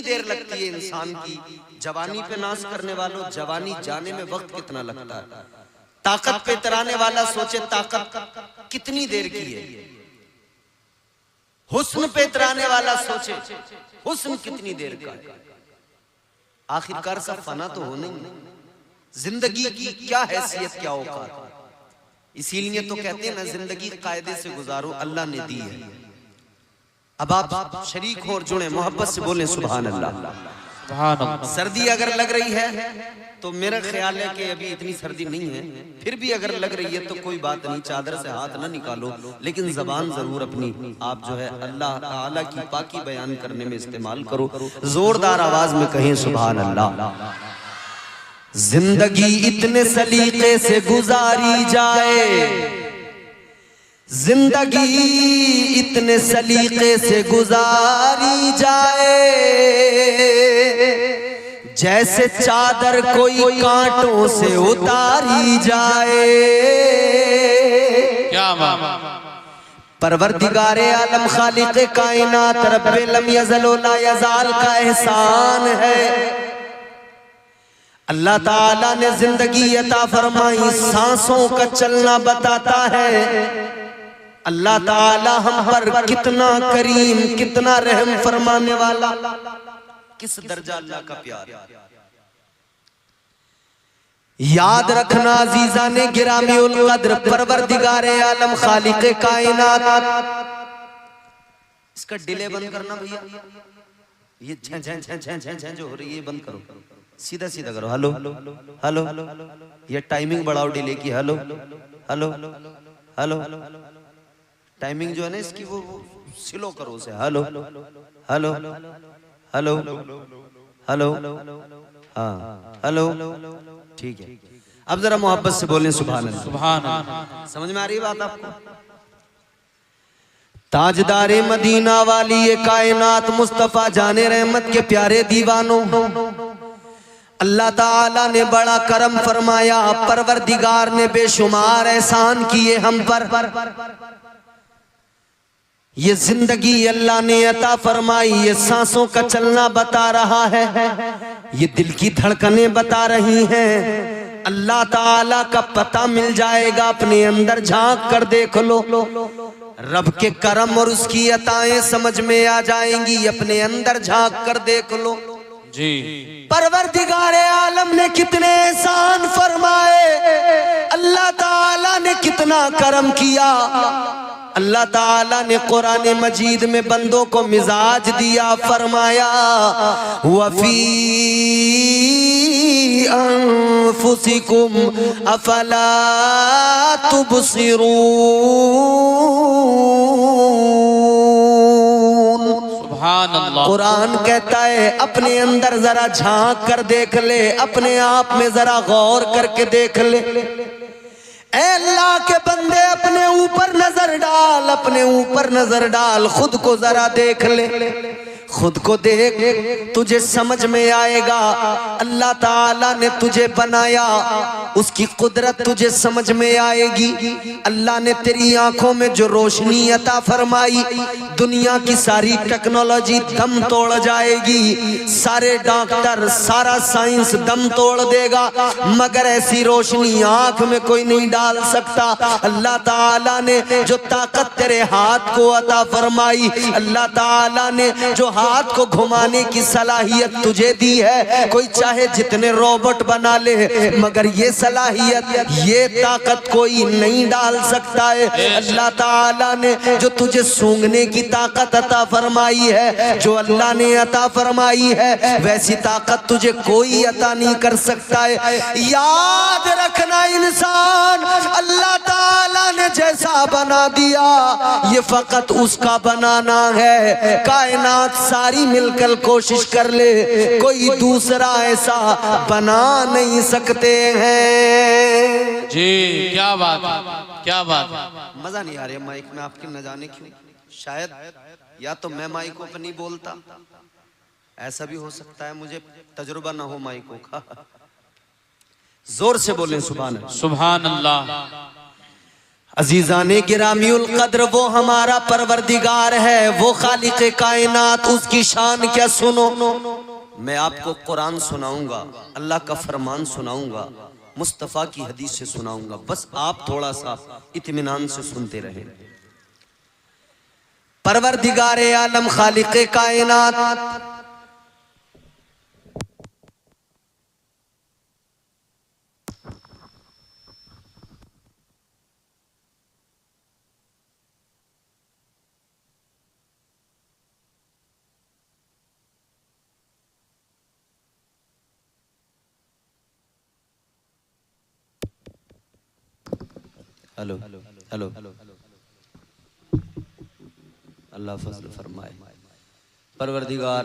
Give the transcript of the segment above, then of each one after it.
देर लगती है इंसान की जवानी पे नाश करने वालों, जवानी जाने में वक्त कितना लगता है। ताकत पे इतराने वाला सोचे ताकत कितनी देर की है। हुस्न पे इतराने वाला सोचे हुस्न कितनी देर का है। आखिरकार सब फना तो होना ही। जिंदगी की क्या हैसियत, क्या औकात। इसीलिए तो कहते हैं ना, जिंदगी कायदे से गुजारो, अल्लाह ने दी है। अब आप शरीक हो और जुड़े, मोहब्बत से बोले सुभान अल्लाह। सर्दी अगर लग रही है तो मेरा ख्याल है कि अभी इतनी सर्दी नहीं है, फिर भी अगर लग रही है तो कोई बात नहीं, चादर से हाथ ना निकालो, लेकिन जबान जरूर अपनी आप जो है अल्लाह ताला की पाकी बयान करने में इस्तेमाल करो। जोरदार आवाज में कहें सुभान अल्लाह। जिंदगी इतने सलीके से गुजारी जाए, जिंदगी इतने सलीके से गुजारी जाए, जैसे चादर कोई कांटों से उतारी जाए। क्या परवरदिगारे आलम खालिक़े कायनात रब्बे लम यज़ल व ला यज़ाल का एहसान है। अल्लाह ताला ने जिंदगी अता फरमाई, सांसों का चलना बताता है। अल्लाह ताला हम पर कितना करीम, कितना रहम फरमाने वाला, किस दर्जा अल्लाह का प्यार। याद रखना अजीजा ने गिरामी उल कद्र परवरदिगारे आलम खालिक़े कायनात। इसका डिले बंद करना भैया, ये झं झं झं झं झं झं जो हो रही है बंद करो, सीधा सीधा करो। हेलो हेलो, ये टाइमिंग बढ़ाओ डिले की। हेलो हेलो हेलो, टाइमिंग जो है ना इसकी वो स्लो करो उसे। हेलो हेलो हेलो हेलो, हाँ हेलो, ठीक है। अब जरा मोहब्बत से बोलें सुभान अल्लाह। सुभान अल्लाह। समझ में आ रही है बात आपको? ताजदारे मदीना वाली ये कायनात मुस्तफा जाने रहमत के प्यारे दीवानों, अल्लाह ताला ने बड़ा करम फरमाया, परवरदिगार ने बेशुमार एहसान किए हम पर। ये जिंदगी अल्लाह ने अता फरमाई, ये सांसों का चलना बता रहा है, ये दिल की धड़कनें बता रही हैं। अल्लाह ताला का पता मिल जाएगा, अपने अंदर झांक कर देख लो, रब के करम और उसकी अताएं समझ में आ जाएंगी। अपने अंदर झांक कर देख लो जी, परवरदिगारे आलम ने कितने एहसान फरमाए, अल्लाह ताला ने कितना करम किया। अल्लाह ताला ने कुरान मजीद में बंदों को मिजाज दिया, फरमाया वफी अनफुसिकुम अफला तुबसिरून। कुरान कहता है अपने अंदर जरा झांक कर देख ले, अपने आप में जरा गौर करके देख ले। ऐ अल्लाह के बंदे अपने ऊपर नजर डाल, अपने ऊपर नजर डाल, खुद को जरा देख ले, खुद को देख, तुझे समझ में आएगा अल्लाह ताला ने तुझे बनाया, उसकी कुदरत तुझे समझ में आएगी। अल्लाह ने तेरी आंखों में जो रोशनी अता फरमाई, दुनिया की सारी टेक्नोलॉजी दम तोड़ जाएगी, सारे डॉक्टर, सारा साइंस दम तोड़ देगा, मगर ऐसी रोशनी आंख में कोई नहीं डाल सकता। अल्लाह ताला ने जो ताकत तेरे हाथ को अता फरमाई, अल्लाह ताला ने जो हाथ को घुमाने की सलाहियत तुझे दी है, कोई चाहे जितने रोबोट बना ले, मगर ये सलाहियत, ये ताकत कोई नहीं डाल सकता है। अल्लाह ताला ने जो तुझे सूंघने की ताकत अता फरमाई है, जो अल्लाह ने अता फरमाई है, वैसी ताकत तुझे कोई अता नहीं कर सकता है। याद रखना इंसान अल्लाह ताला ने जैसा बना दिया, ये फकत उसका बनाना है। कायनात सारी मिलकर कोशिश कर ले, कोई दूसरा ऐसा बना नहीं सकते हैं जी। क्या बात, क्या बात। मजा नहीं आ रहा माइक में आपके, न जाने क्यों। शायद या तो मैं माइकों पर नहीं बोलता, ऐसा भी हो सकता है, मुझे तजुर्बा ना हो माइकों का। जोर से बोलें सुभान अल्लाह। सुभान अल्लाह। अजीजाने गिरामीउल कद्र वो हमारा परवरदिगार है, वो खालिक कायनात, उसकी शान क्या सुनो। मैं आपको कुरान सुनाऊंगा, अल्लाह का फरमान सुनाऊंगा, मुस्तफ़ा की हदीस से सुनाऊंगा, बस आप थोड़ा सा इत्मीनान से सुनते रहें। परवरदिगार आलम खालिक कायनात हेलो हेलो अल्लाह फजल फरमाए। परवरदिगार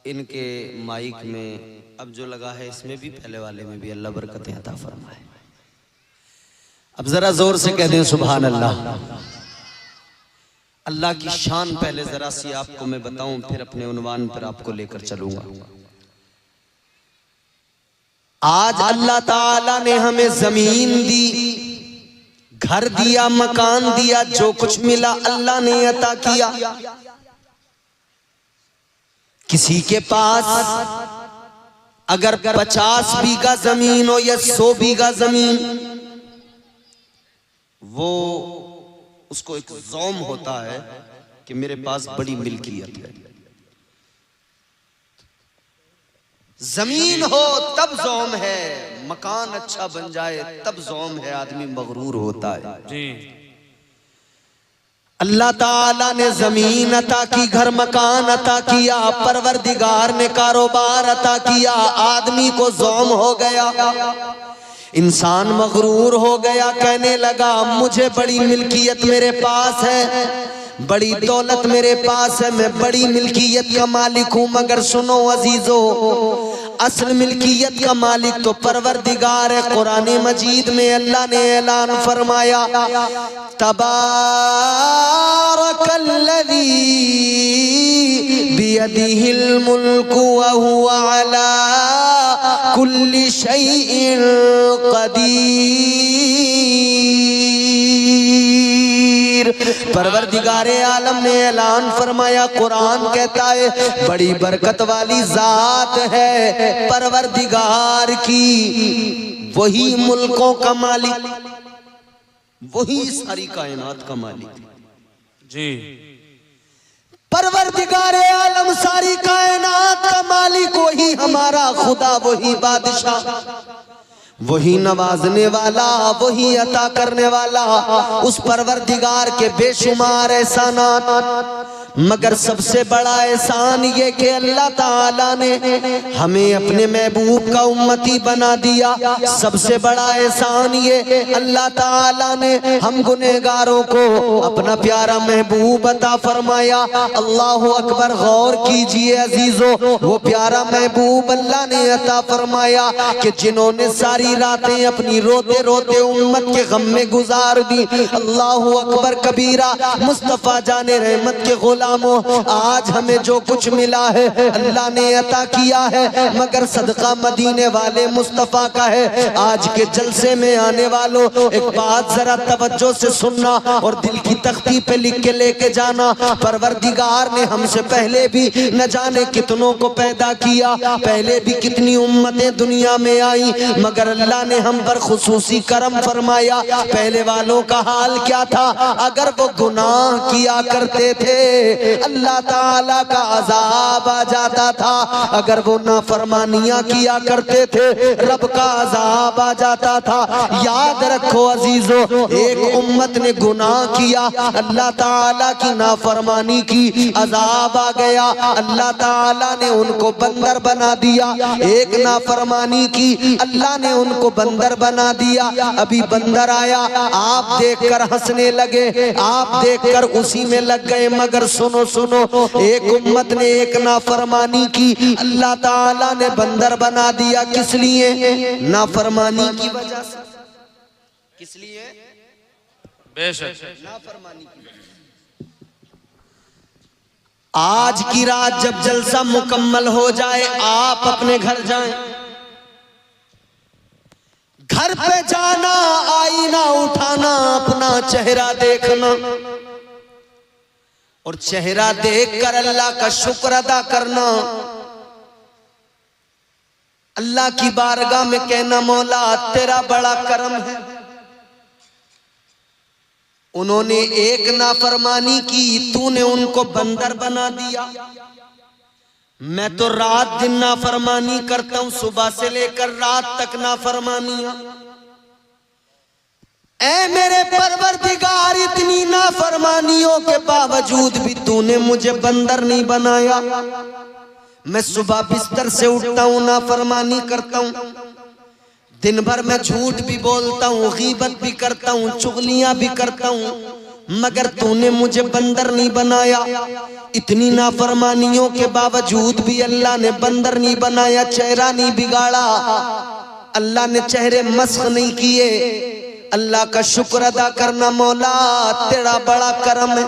इनके माइक में अब जो लगा है इसमें भी, पहले वाले में भी अल्लाह बरकतें अता फरमाए। अब जरा जोर से कह दें सुभान अल्लाह। अल्लाह की शान पहले जरा सी आपको मैं बताऊं, फिर अपने उन्वान पर आपको लेकर चलूंगा। आज अल्लाह ताला ने हमें जमीन दी, घर दिया, मकान दिया, जो कुछ मिला अल्लाह ने अता किया। किसी के पास अगर 50 बीघा जमीन हो या 100 बीघा जमीन, वो उसको एक ज़ौम होता है कि मेरे पास बड़ी मिल्कियत है। जमीन हो तब ज़ौम है, मकान अच्छा बन जाए तब ज़ौम है, आदमी मगरूर होता है जी। अल्लाह ताला ने जमीन अता की, घर मकान अता किया, परवरदिगार ने कारोबार अता किया, आदमी को ज़ौम हो गया, इंसान मगरूर हो गया, कहने लगा मुझे बड़ी मिल्कियत मेरे पास है, बड़ी दौलत मेरे पास है, मैं बड़ी मिल्कियत का मालिक हूं। मगर सुनो अजीजो, असल मिल्कियत का मालिक तो परवरदिगार है। कुरान मजीद में अल्लाह ने ऐलान फरमाया, तबारकल्लज़ी बियदिहिल मुल्कु व हुवा अला कुल्ली शैइन कदीर। परवरदिगारे आलम ने ऐलान फरमाया, कुरान कहता है बड़ी बरकत वाली जात है परवरदिगार की, वही मुल्कों का मालिक, वही सारी कायनात का मालिक जी। परवरदिगारे आलम सारी कायनात का मालिक, वही हमारा खुदा, वही बादशाह, वही नवाजने वाला, वही अता करने वाला। उस परवरदिगार के बेशुमार एहसानात, मगर सबसे बड़ा एहसान ये कि अल्लाह ताला ने हमें अपने महबूब का उम्मती बना दिया। सबसे बड़ा एहसान ये अल्लाह ताला ने हम गुनहगारों को अपना प्यारा महबूब अता फरमाया। अल्लाह अकबर, गौर कीजिए अजीजों, वो प्यारा महबूब अल्लाह ने अता फरमाया कि जिन्होंने सारी रातें अपनी रोते रोते उम्मत के गम में गुजार दी। अल्लाह अकबर कबीरा। मुस्तफा जाने रहमत के गुलामों, आज हमें जो कुछ मिला है अल्लाह ने अता किया है, मगर सदका मदीने वाले मुस्तफा का है। आज के जलसे में आने वालों, एक बात जरा तवज्जो से सुनना और दिल की तख्ती पे लिख के लेके जाना। परवरदिगार ने हमसे पहले भी न जाने कितनों को पैदा किया, पहले भी कितनी उम्मतें दुनिया में आई, मगर अल्लाह ने हम पर खुसूसी करम फरमाया। पहले वालों का हाल क्या था? अगर वो गुनाह किया करते थे अल्लाह ताला का अजाब आ जाता था, अगर वो नाफरमानियां किया करते थे रब का अजाब आ जाता था। याद रखो अजीजों, एक उम्मत ने गुनाह किया, अल्लाह ताला की नाफरमानी की, अजाब आ गया, अल्लाह ताला ने उनको बंदर बना दिया। एक नाफरमानी की, अल्लाह ने उनको बंदर बना दिया। अभी बंदर आया, आप देखकर हंसने लगे, आप देखकर उसी में लग गए, मगर सुनो सुनो, एक उम्मत ने एक नाफरमानी की, अल्लाह ताला ने बंदर बना दिया। किस लिए? नाफरमानी की वजह से। किस लिए? बेशक नाफरमानी की वजह से। आज की रात जब जलसा मुकम्मल हो जाए, आप अपने घर जाएं, घर पे जाना, आईना उठाना, अपना चेहरा देखना और चेहरा देखकर अल्लाह का शुक्र अदा करना। अल्लाह की बारगाह में कहना, मौला तेरा बड़ा करम है, उन्होंने एक नाफरमानी की, तूने उनको बंदर बना दिया। मैं तो रात दिन नाफरमानी करता हूं, सुबह से लेकर रात तक नाफरमानियां। ऐ मेरे परवरदिगार, इतनी नाफरमानियों के बावजूद भी तूने मुझे बंदर नहीं बनाया। मैं सुबह बिस्तर से उठता हूं, नाफरमानी करता हूं, दिन भर मैं झूठ भी बोलता हूं, गीबत भी करता हूं, चुगलियां भी करता हूं, मगर तूने मुझे बंदर नहीं बनाया। इतनी नाफरमानियों के बावजूद भी अल्लाह ने बंदर नहीं बनाया, चेहरा नहीं बिगाड़ा, अल्लाह ने चेहरे मस्ख नहीं किए। अल्लाह का शुक्र अदा करना, मौला तेरा बड़ा करम है।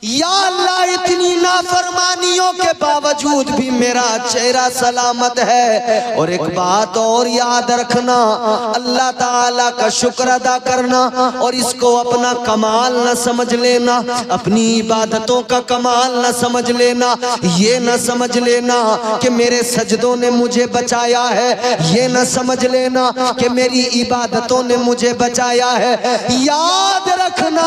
या अल्लाह, इतनी नाफरमानियों के बावजूद भी मेरा चेहरा सलामत है। और एक बात और याद रखना, अल्लाह ताला का शुक्र अदा करना और इसको अपना कमाल न समझ लेना, अपनी इबादतों का कमाल न समझ लेना। ये न समझ लेना कि मेरे सजदों ने मुझे बचाया है, ये न समझ लेना कि मेरी इबादतों ने मुझे बचाया है। याद रखना,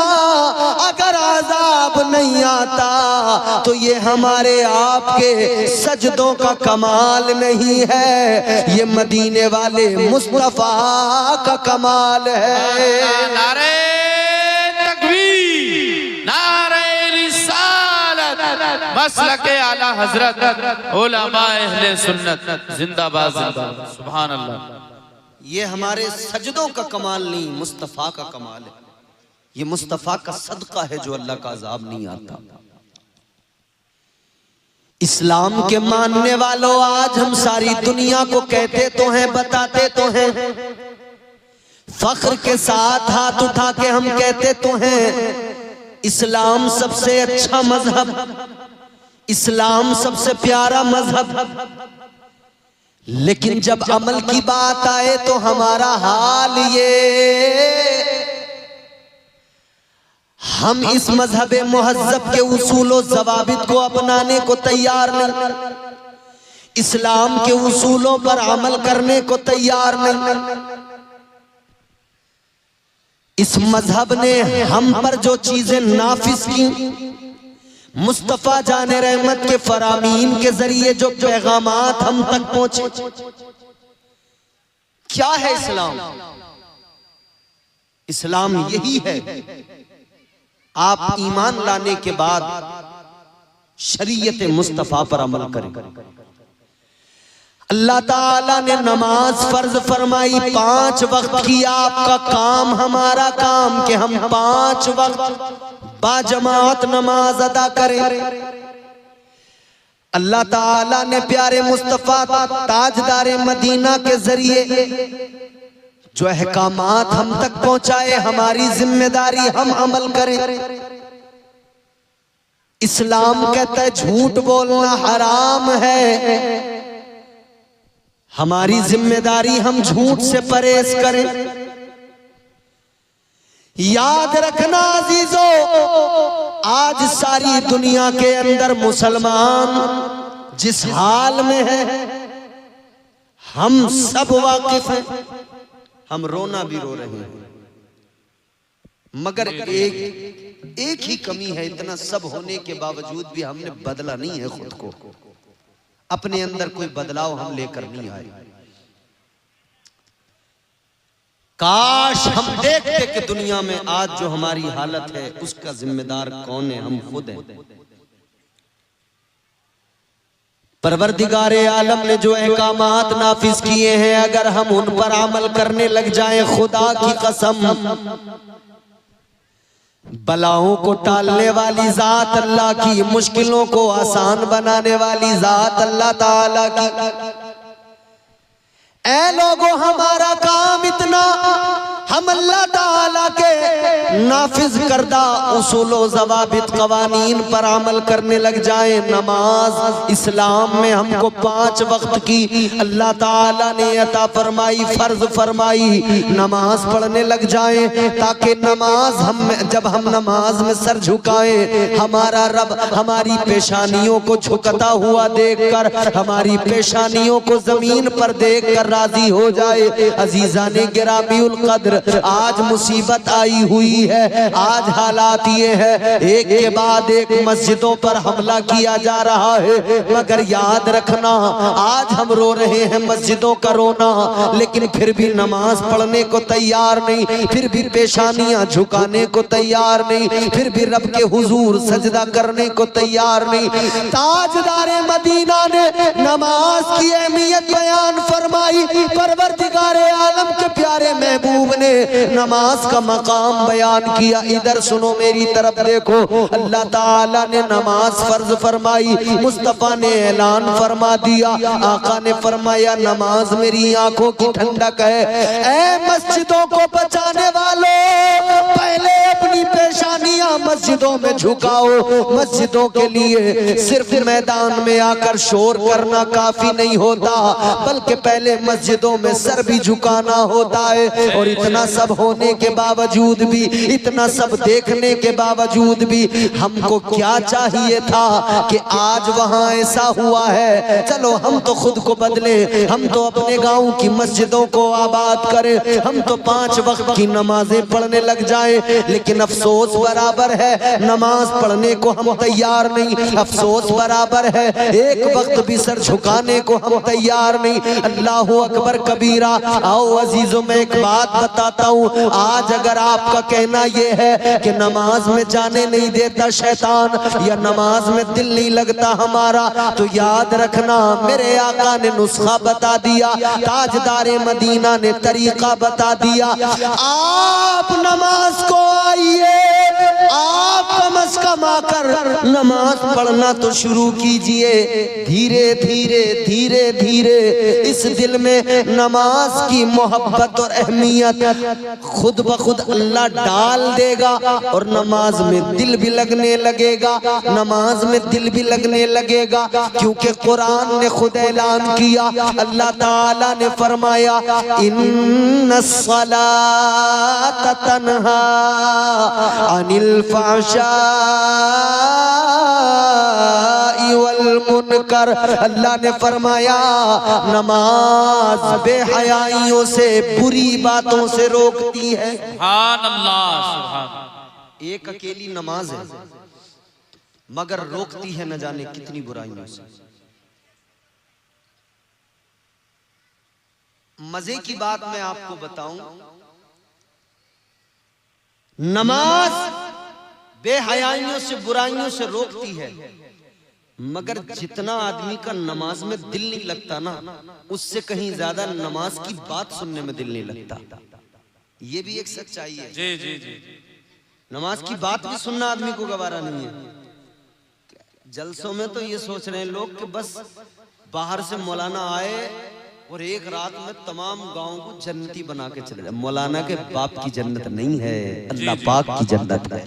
अगर आज़ाब नहीं आता तो ये हमारे आपके सजदों का कमाल नहीं है, ये मदीने वाले मुस्तफा का कमाल है। नारे तकबीर, नारे रिसालत, मसलके आला हजरत, उलमा अहले सुन्नत जिंदाबाद जिंदाबाद, सुभान अल्लाह। ये हमारे सजदों का कमाल नहीं, मुस्तफा का कमाल है। ये मुस्तफा का सदका है जो अल्लाह का अजाब नहीं आता। इस्लाम के मानने वालों, आज हम सारी दुनिया को कहते तो हैं, बताते तो हैं, फख्र के साथ हाथ उठा के हम कहते तो हैं, इस्लाम सबसे अच्छा मजहब, इस्लाम सबसे प्यारा मजहब। लेकिन जब अमल की बात आए तो हमारा हाल ये, हम इस मजहब मुहज्जब के उसूलों ज़वाबित को अपनाने को तैयार नहीं, इस्लाम के उसूलों पर अमल करने को तैयार नहीं। इस मजहब ने हम पर जो चीजें नाफिज की, मुस्तफा जाने रहमत के फरामीन के जरिए जो पैगामात हम तक पहुंचे, क्या है इस्लाम? इस्लाम यही है, आप ईमान लाने के बाद शरीयत मुस्तफा पर अमल करें। अल्लाह ताला ने नमाज फर्ज फरमाई, 5 वक्त की आपका काम, हमारा काम कि हम 5 वक्त बाजमात नमाज अदा करें। अल्लाह ताला ने प्यारे मुस्तफा ताजदारे मदीना के जरिए जो अहकामात हम तक पहुंचाए, हमारी जिम्मेदारी हम अमल करें। इस्लाम कहता है झूठ बोलना हराम है, हमारी जिम्मेदारी हम झूठ से परहेज करें। याद रखना अजीजों, आज सारी दुनिया के अंदर मुसलमान जिस हाल में है, हम सब वाकिफ हैं। हम रोना भी रो रहे हैं, मगर एक ही कमी है, इतना सब होने के बावजूद भी हमने बदला नहीं है खुद को, अपने अंदर कोई बदलाव हम लेकर नहीं आए। काश हम देखते कि दुनिया में आज जो हमारी हालत है उसका जिम्मेदार कौन है? हम खुद हैं। परवरदिगारे आलम ने जो अहकामात नाफिज किए हैं, अगर हम उन पर अमल करने लग जाएं, खुदा की कसम, बलाओं को टालने वाली जात अल्लाह की, मुश्किलों को आसान बनाने वाली जात अल्लाह ताला की। ऐ लोगों, हमारा काम इतना, हम अल्लाह ताला के नाफिज करदा उसूलो ज़वाबित क़वानीन पर अमल करने लग जाए। नमाज इस्लाम में हमको 5 वक्त की अल्लाह ताला ने अता फरमाई, फर्ज फरमाई। नमाज पढ़ने लग जाए ताकि नमाज जब हम नमाज में सर झुकाएं, हमारा रब हमारी पेशानियों को झुकता हुआ देखकर, हमारी पेशानियों को जमीन पर देखकर राजी हो जाए। अजीज़ाने गिरामीउल कद्र, आज मुसीबत आई हुई है, आज हालात ये है, एक के बाद एक मस्जिदों पर हमला किया जा रहा है। मगर याद रखना, आज हम रो रहे हैं मस्जिदों का रोना, लेकिन फिर भी नमाज पढ़ने को तैयार नहीं, फिर भी पेशानियां झुकाने को तैयार नहीं, फिर भी रब के हुजूर सजदा करने को तैयार नहीं। ताजदारे मदीना ने नमाज की अहमियत बयान फरमाई। परवरदिगारे आलम के प्यारे महबूब ने नमाज का मकाम बयान किया। इधर सुनो, मेरी तरफ देखो, अल्लाह ताला ने नमाज फर्ज फरमाई, मुस्तफा ने ऐलान फरमा दिया। आका ने फरमाया, नमाज मेरी आंखों की ठंडक है। ऐ मस्जिदों को बचाने वालों, पहले अपनी पेशानियां मस्जिदों में झुकाओ। मस्जिदों के लिए सिर्फ मैदान में आकर शोर करना काफी नहीं होता, बल्कि पहले मस्जिदों में सर भी झुकाना होता है। और इतना सब होने के बावजूद भी, इतना सब देखने के बावजूद भी हमको क्या चाहिए था कि आज वहां ऐसा हुआ है। चलो हम तो खुद को बदले, हम तो अपने गांव की मस्जिदों को आबाद करें, हम तो 5 वक्त की नमाजें पढ़ने लग जाए। लेकिन अफसोस बराबर है, नमाज पढ़ने को हम तैयार नहीं। अफसोस बराबर है, एक वक्त भी सर झुकाने को हम तैयार नहीं। अल्लाह अकबर कबीरा। आओ अजीजों, मैं एक बात बताता हूँ, आज अगर आपका कहना यह है कि नमाज में जाने नहीं देता शैतान, या नमाज में दिल नहीं लगता हमारा, तो याद रखना, मेरे आका ने नुस्खा बता दिया, ताजदारे मदीना ने तरीका बता दिया। आप नमाज को आइए, आप कम से कम आकर नमाज पढ़ना तो शुरू कीजिए। धीरे धीरे धीरे धीरे इस दिल में नमाज की मोहब्बत और अहमियत खुद ब खुद अल्लाह डाल देगा, और नमाज में दिल भी लगने लगेगा, नमाज में दिल भी लगने लगेगा। क्योंकि कुरान ने खुद ऐलान किया, अल्लाह ताला ने फरमाया, इन्नस्सलात तन्हा अनिल फहशाई वल मुनकर। अल्लाह ने फरमाया, नमाज बेहयाइयों से, बुरी बातों से रोकती है। सुभान अल्लाह, सुभान। एक अकेली नमाज है, मगर रोकती है न जाने कितनी बुराइयों से। मजे की बात मैं आपको बताऊं, नमाज बेहयाइयों से, बुराइयों से रोकती है, मगर जितना आदमी का नमाज में दिल नहीं लगता ना, उससे कहीं ज्यादा नमाज की बात सुनने में दिल नहीं लगता। ये भी एक सच्चाई है। जी जी जी। नमाज की बात भी सुनना आदमी को गवारा नहीं है। जलसों में तो ये सोच रहे हैं लोग कि बस बाहर से मौलाना आए और एक रात में तमाम गांव को जन्नती बना के चले जाए। मौलाना के बाप की जन्नत नहीं है, अल्लाह पाक की जन्नत है।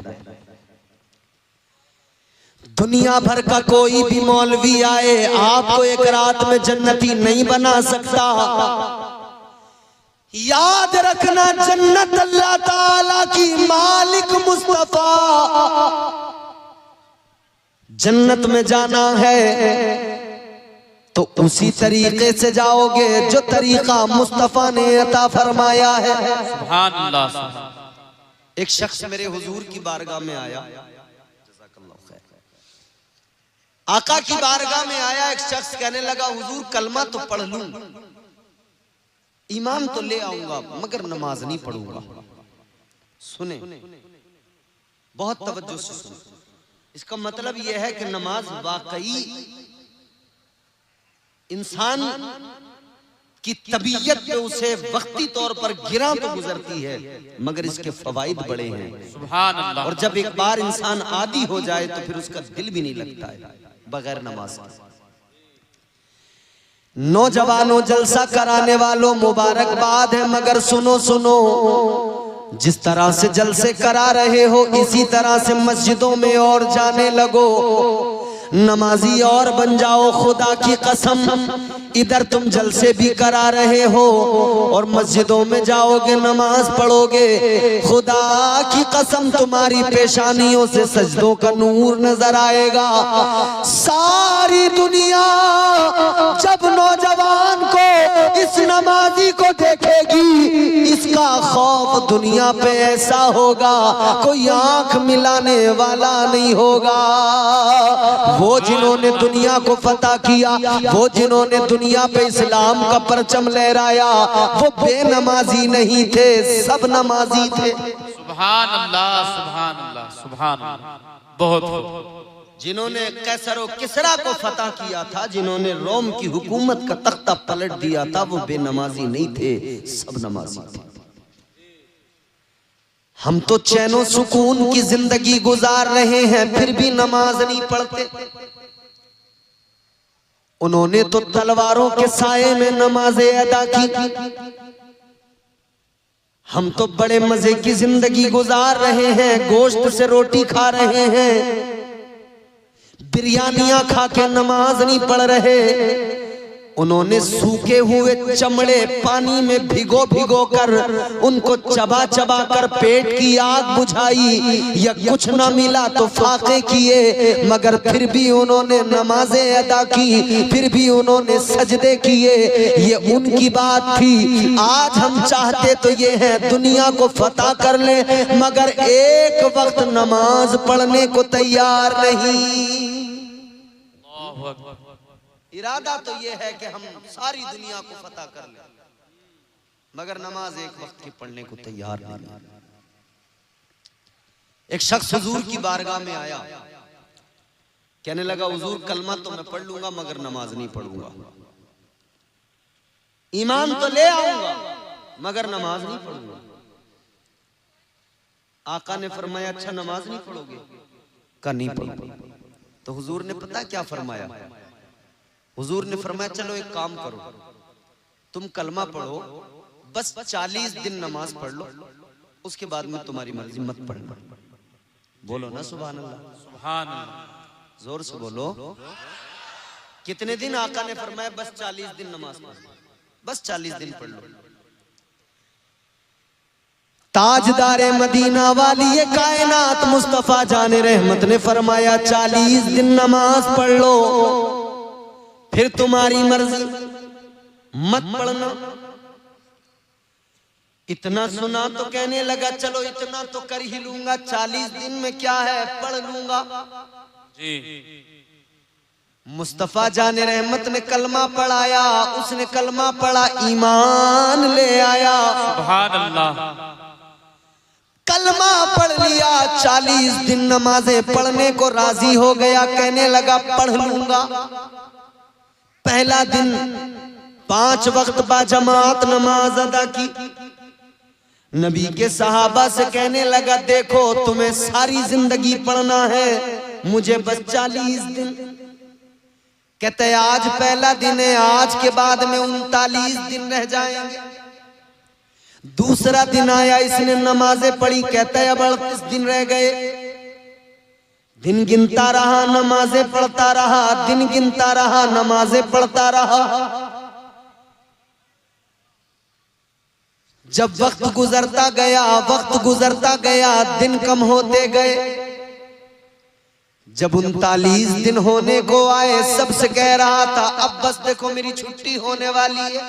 दुनिया भर का कोई भी मौलवी आए, आपको एक रात में जन्नती नहीं बना सकता। याद रखना, जन्नत अल्लाह ताला की, मालिक मुस्तफा। जन्नत में जाना है तो उसी तरीके से जाओगे जो तरीका मुस्तफा ने अता फरमाया है। सुभान अल्लाह, सुभान। एक शख्स मेरे हुजूर की बारगाह में आया, आका की बारगाह में आया। एक शख्स कहने लगा, हुजूर कलमा तो पढ़ लूं, ईमान तो ले आऊंगा, मगर नमाज नहीं पढ़ूंगा। सुने, बहुत तवज्जो से सुने। इसका मतलब यह है कि नमाज वाकई इंसान की तबीयत पे उसे वक्ती तौर पर गिरा तो गुजरती है, मगर इसके फवाइद बड़े हैं। सुभान अल्लाह। और जब एक बार इंसान आदी हो जाए तो फिर उसका दिल भी नहीं लगता है बगैर नमाज के। नौजवानों, जलसा कराने वालों, मुबारकबाद है, मगर सुनो सुनो, जिस तरह से जलसे करा रहे हो इसी तरह से मस्जिदों में और जाने लगो, नमाजी और बन जाओ। खुदा की कसम, इधर तुम जलसे भी करा रहे हो और मस्जिदों में जाओगे, नमाज पढ़ोगे, खुदा की कसम तुम्हारी पेशानियों से सजदों का नूर नजर आएगा। सारी दुनिया जब नौजवान को, इस नमाजी को देखेगी, इसका खौफ दुनिया पे ऐसा होगा कोई आंख मिलाने वाला नहीं होगा। वो जिन्होंने दुनिया को फतह किया, वो जिन्होंने दुनिया पे इस्लाम का परचम लहराया, वो बेनमाजी नहीं थे, सब नमाजी थे। सुभान अल्लाह, सुभान अल्लाह, सुभान अल्लाह। बहुत जिन्होंने कैसर और किसरा को फतह किया था, जिन्होंने रोम की हुकूमत का तख्ता पलट दिया था, वो बेनमाजी नहीं थे, सब नमाजी थे। हम तो चैनो सुकून की जिंदगी गुजार रहे हैं, फिर भी नमाज नहीं पढ़ते। उन्होंने तो तलवारों के साये में नमाजें अदा की, हम तो बड़े मजे की जिंदगी गुजार रहे हैं, गोश्त से रोटी खा रहे हैं, बिरयानियां खा के नमाज नहीं पढ़ रहे। उन्होंने सूखे हुए चमड़े पानी में भिगो भिगो कर उनको चबा चबा कर पेट की आग बुझाई, या कुछ ना मिला तो फाके किए, मगर फिर भी उन्होंने नमाजें अदा की, फिर भी उन्होंने सजदे किए। ये उनकी बात थी। आज हम चाहते तो ये है दुनिया को फतह कर ले, मगर एक वक्त नमाज पढ़ने को तैयार नहीं। इरादा तो ये है कि हम सारी दुनिया को फतह कर लें, मगर नमाज एक वक्त की पढ़ने को तैयार नहीं। एक शख्स हुजूर की बारगाह में आया, कहने लगा हुजूर कलमा तो मैं पढ़ लूंगा मगर नमाज नहीं पढ़ूंगा, ईमान तो ले आऊंगा मगर नमाज नहीं पढ़ूंगा। आका ने फरमाया अच्छा नमाज नहीं पढ़ोगे? का नहीं पढ़ूंगा। तो हुजूर ने पता क्या फरमाया? हुजूर ने फरमाया चलो एक काम करो, तुम कलमा पढ़ो, बस 40 दिन नमाज पढ़ लो, उसके बाद में तुम्हारी मर्जी, मत पढ़ना। बोलो ना सुभान अल्लाह, सुभान अल्लाह, जोर से बोलो। कितने दिन आका ने फरमाया? बस 40 दिन नमाज पढ़ो, बस 40 दिन पढ़ लो। ताजदारे मदीना वाली ये कायनात मुस्तफा जाने रहमत ने फरमाया 40 दिन नमाज पढ़ लो, फिर तुम्हारी मर्जी, मत पढ़ना। इतना सुना तो कहने लगा चलो इतना तो कर ही लूंगा, 40 दिन में क्या है, पढ़ लूंगा जी। मुस्तफा जाने रहमत ने कलमा पढ़ाया, उसने कलमा पढ़ा, ईमान ले आया। सुभान अल्लाह, कलमा पढ़ लिया, 40 दिन नमाजें पढ़ने को राजी हो गया, कहने लगा पढ़ लूंगा। पहला दिन 5 वक्त बाजमात नमाज अदा की। नबी के सहाबा से कहने लगा देखो तुम्हें सारी जिंदगी पढ़ना है, मुझे बस 40 दिन। कहते आज पहला दिन है, आज के बाद में 39 दिन रह जाएंगे। दूसरा दिन आया, इसने नमाजें पढ़ी, कहते अब 38 दिन रह गए। दिन गिनता रहा, नमाजें पढ़ता रहा, दिन गिनता रहा, नमाजें पढ़ता रहा। जब वक्त गुजरता गया, वक्त गुजरता गया, दिन कम होते गए। जब 39 दिन होने को आए, सबसे कह रहा था अब बस देखो मेरी छुट्टी होने वाली है,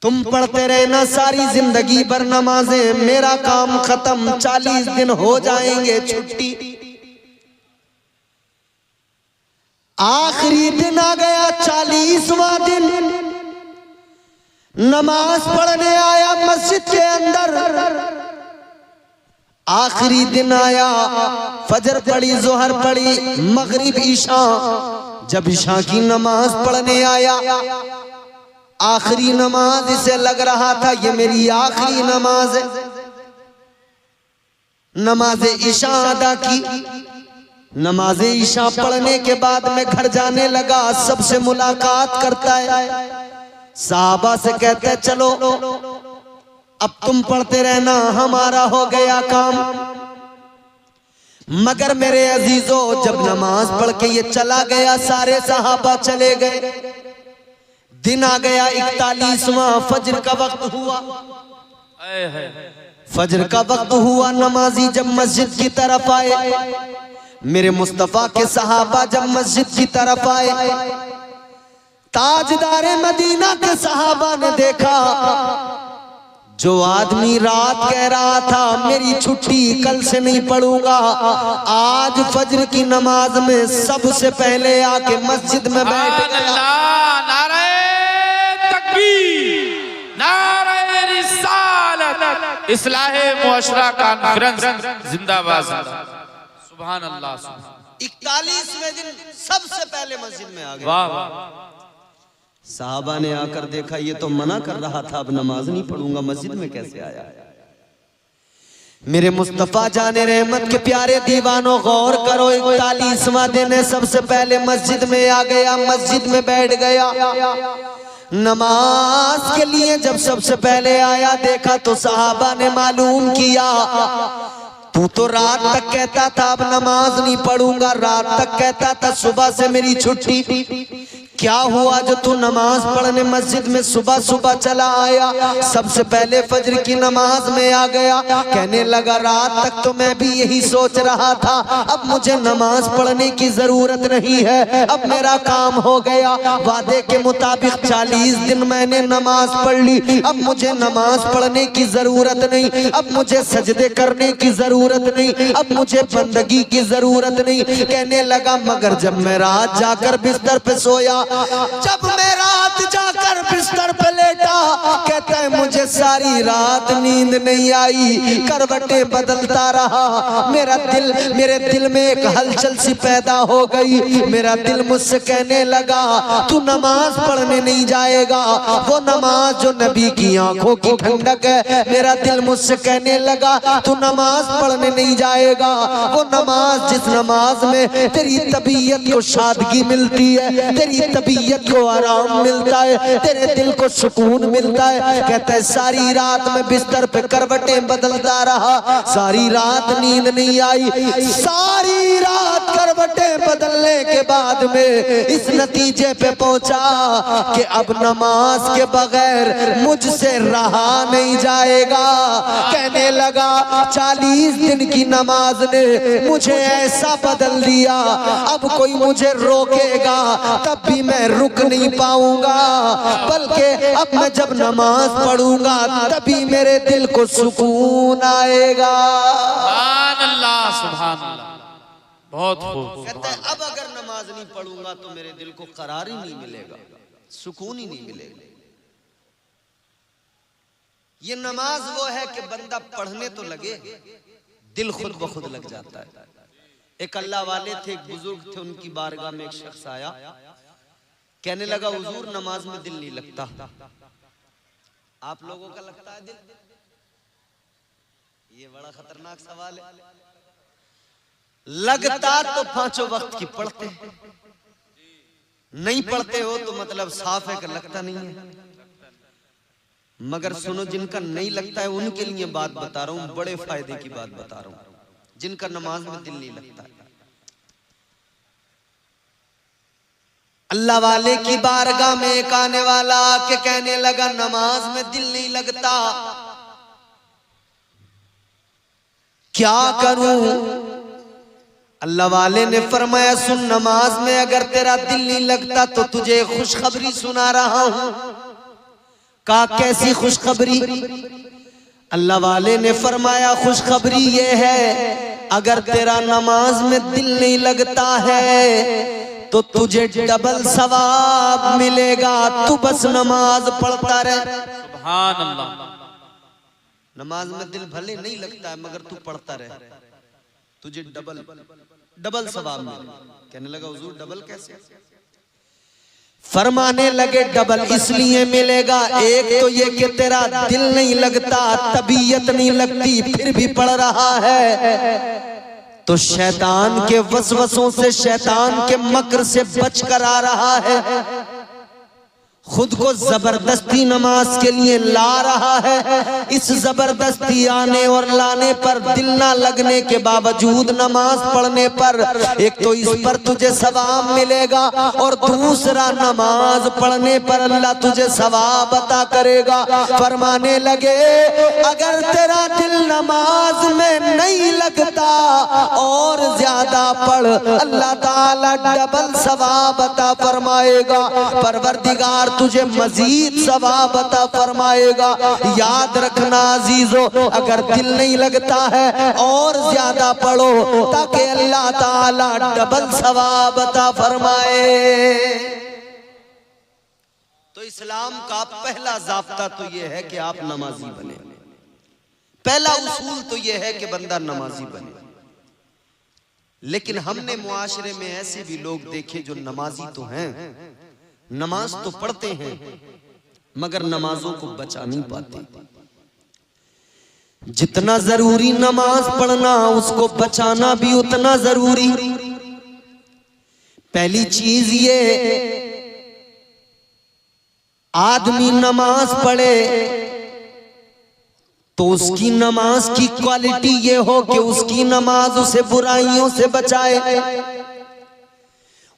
तुम पढ़ते रहना सारी जिंदगी भर नमाजें, मेरा काम खत्म, 40 दिन हो जाएंगे छुट्टी। आखिरी दिन आ गया, 40वां दिन। नमाज पढ़ने आया मस्जिद के अंदर। आखिरी दिन आया, फजर पढ़ी, जोहर पढ़ी, मगरिब, ईशा। जब ईशा की नमाज पढ़ने आया, आखिरी नमाज, इसे लग रहा था ये मेरी आखिरी नमाज है। नमाज ईशा अदा की। नमाज ईशा पढ़ने के बाद में घर जाने लगा, सबसे मुलाकात करता है, साहबा से कहता है चलो अब तुम पढ़ते रहना, हमारा हो गया काम। मगर मेरे अजीजों, जब नमाज पढ़ के ये चला गया, सारे सहाबा चले गए, दिन आ गया 41वां, फजर का वक्त हुआ। फजर का वक्त हुआ, नमाजी जब मस्जिद की तरफ आए, मेरे मुस्तफा के सहाबा जब मस्जिद की तरफ आए, ताजदारे मदीना के सहाबा ने देखा, जो आदमी रात कह रहा था मेरी छुट्टी, कल से नहीं पढ़ूंगा, आज फजर की नमाज में सबसे पहले आके मस्जिद में बैठ गया। नारे तकबीर, नारे रिसालत, इस्लाहे मुअशरा कॉन्फ्रेंस जिंदाबाद, सुभान अल्लाह। 41वें दिन सबसे पहले मस्जिद में आ गए। वाह वाह। साहबा ने आकर देखा, ये तो मना कर रहा था, अब नमाज नहीं पढ़ूंगा, मस्जिद में कैसे आया? मेरे मुस्तफा जाने रहमत के प्यारे दीवानों, गौर करो, 41वां दिन है, सबसे पहले मस्जिद में आ गया, मस्जिद में बैठ गया। नमाज के लिए जब सबसे पहले आया, देखा तो साहबा ने मालूम किया, तू तो रात तक कहता था अब नमाज नहीं पढ़ूंगा, रात तक कहता था सुबह से मेरी छुट्टी, क्या हुआ जो तू नमाज पढ़ने मस्जिद में सुबह सुबह चला आया, सबसे पहले फजर की नमाज में आ गया? कहने लगा, रात तक तो मैं भी यही सोच रहा था, अब मुझे नमाज पढ़ने की जरूरत नहीं है, अब मेरा काम हो गया, वादे के मुताबिक 40 दिन मैंने नमाज पढ़ ली, अब मुझे नमाज पढ़ने की जरूरत नहीं, अब मुझे सजदे करने की जरूरत नहीं, अब मुझे बंदगी की जरूरत नहीं। कहने लगा, मगर जब मैं रात जाकर बिस्तर पे सोया, जब मैं रात जाकर बिस्तर पे लेटा, कहता है मुझे सारी रात नींद नहीं आई, करवटें बदलता रहा, मेरे दिल में एक हलचल सी पैदा हो गई, मेरा दिल मुझसे कहने लगा, तू नमाज पढ़ने नहीं जाएगा, वो नमाज जो नबी की आंखों की ठंडक है। मेरा दिल मुझसे कहने लगा, तू नमाज पढ़ने नहीं जाएगा, वो नमाज जिस नमाज में तेरी तबीयत को शादगी मिलती है, तेरी तबीयत को आराम मिलता है, तेरे दिल को सुकून मिलता है। कहता है सारी रात में बिस्तर पे करवटें बदलता रहा, सारी रात नींद नहीं आई, सारी रात करवटें बदलने के बाद में इस नतीजे पे पहुंचा कि अब नमाज के बगैर मुझसे रहा नहीं जाएगा। कहने लगा, 40 दिन की नमाज ने मुझे ऐसा बदल दिया, अब कोई मुझे रोकेगा तब भी मैं रुक नहीं पाऊंगा, बल्कि अब मैं जब नमाज पढ़ूंगा तभी मेरे दिल को सुकून आएगा। सुभान अल्लाह, सुभान अल्लाह, बहुत खूब। कहता है अब अगर नमाज नहीं पढ़ूंगा तो मेरे दिल को करार ही नहीं मिलेगा, सुकून ही नहीं मिलेगा। ये नमाज वो है कि बंदा पढ़ने तो लगे, दिल खुद ब खुद लग जाता है। एक अल्लाह वाले थे, एक बुजुर्ग थे, उनकी बारगाह में एक शख्स आया, कहने लगा, हुजूर नमाज में दिल नहीं लगता। आप लोगों का लगता है दिल? ये बड़ा खतरनाक सवाल है। लगता तो 5 वक्त की पढ़ते, नहीं पढ़ते हो तो मतलब साफ है कि लगता नहीं है। मगर सुनो, जिनका नहीं लगता है उनके लिए बात बता रहा हूं, बड़े फायदे की बात बता रहा हूं, जिनका नमाज में दिल नहीं लगता। अल्लाह वाले की बारगाह में एक आने वाला आके कहने लगा, नमाज में दिल नहीं लगता, क्या करूं? अल्लाह वाले ने फरमाया, सुन, नमाज में अगर तेरा दिल नहीं लगता तो तुझे खुशखबरी सुना रहा हूं। कहा, कैसी खुशखबरी? अल्लाह वाले ने फरमाया, खुशखबरी ये है, अगर तेरा नमाज में दिल नहीं लगता है तो तुझे डबल सवाब मिलेगा, तू बस नमाज पढ़ता रहे। सुभान अल्लाह। नमाज में दिल भले नहीं लगता है मगर तू पढ़ता रहे, तुझे डबल सवाब मिलेगा। कहने लगा, हुजूर डबल कैसे? फरमाने लगे, डबल इसलिए मिलेगा, एक तो ये कि तेरा दिल नहीं लगता, तबीयत नहीं लगती, फिर भी पढ़ रहा है तो शैतान के वसवसों से, शैतान के मकर से बच कर आ रहा है। खुद को जबरदस्ती नमाज के लिए ला रहा है। इस जबरदस्ती आने और लाने पर, दिल ना लगने के बावजूद नमाज पढ़ने पर, एक तो इस पर तुझे सवाब मिलेगा और दूसरा नमाज पढ़ने पर अल्लाह तुझे सवाब अता करेगा। फरमाने लगे अगर तेरा दिल नमाज में नहीं लगता और ज्यादा पढ़, अल्लाह ताला डबल सवाब अता फरमाएगा। परवरदिगार तुझे मजीद सवाब अता फरमाएगा। याद रखना अजीजों, अगर दिल नहीं लगता है और ज्यादा पढ़ो ताकि अल्लाह ताला डबल सवाब अता फरमाए। तो इस्लाम का पहला ज़ाब्ता तो यह है कि आप नमाजी बने। पहला उसूल तो यह है कि बंदा नमाजी बने। लेकिन हमने मुआशरे में ऐसे भी लोग देखे जो नमाजी तो हैं, नमाज तो पढ़ते हैं, मगर नमाजों को बचा नहीं पाते। जितना जरूरी नमाज पढ़ना, उसको बचाना भी उतना जरूरी। पहली चीज ये, आदमी नमाज पढ़े तो उसकी नमाज की क्वालिटी ये हो कि उसकी नमाज उसे बुराइयों से बचाए,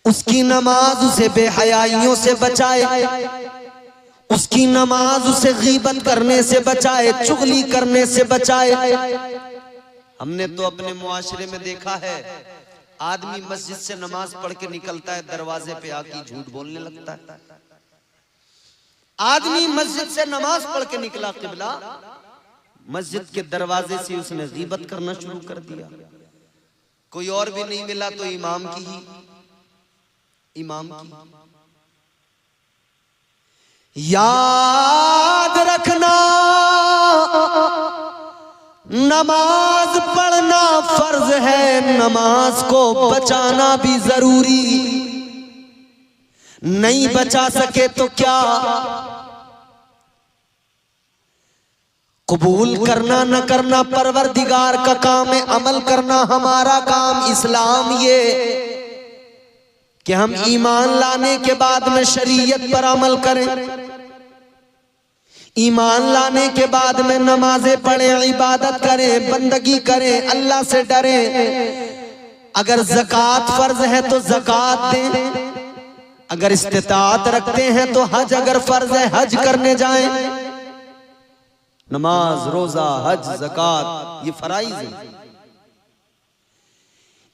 उसकी नमाज उसे बेहयाइयों से बचाए, उसकी नमाज उसे गीबत करने से बचाए, चुगली करने से बचाए। हमने तो अपने मुआशरे में देखा है, आदमी मस्जिद से नमाज पढ़ के निकलता है, दरवाजे पे आके झूठ बोलने लगता है। आदमी मस्जिद से नमाज पढ़ के निकला, किबला मस्जिद के दरवाजे से उसने गीबत करना शुरू कर दिया। कोई और भी नहीं मिला तो इमाम की। याद रखना, नमाज पढ़ना फर्ज है, नमाज को बचाना भी जरूरी। नहीं बचा सके तो क्या, कबूल करना न करना परवरदिगार का काम है, अमल करना हमारा काम। इस्लाम ये कि हम ईमान लाने के बाद में शरीयत पर अमल करें, ईमान लाने के बाद में नमाजें पढ़ें, इबादत करें, बंदगी करें, अल्लाह से डरें। अगर ज़कात फर्ज है तो ज़कात दें, अगर इस्तिताअत रखते हैं तो हज अगर फर्ज है हज करने जाएं। नमाज, रोजा, हज, ज़कात ये फराइज है।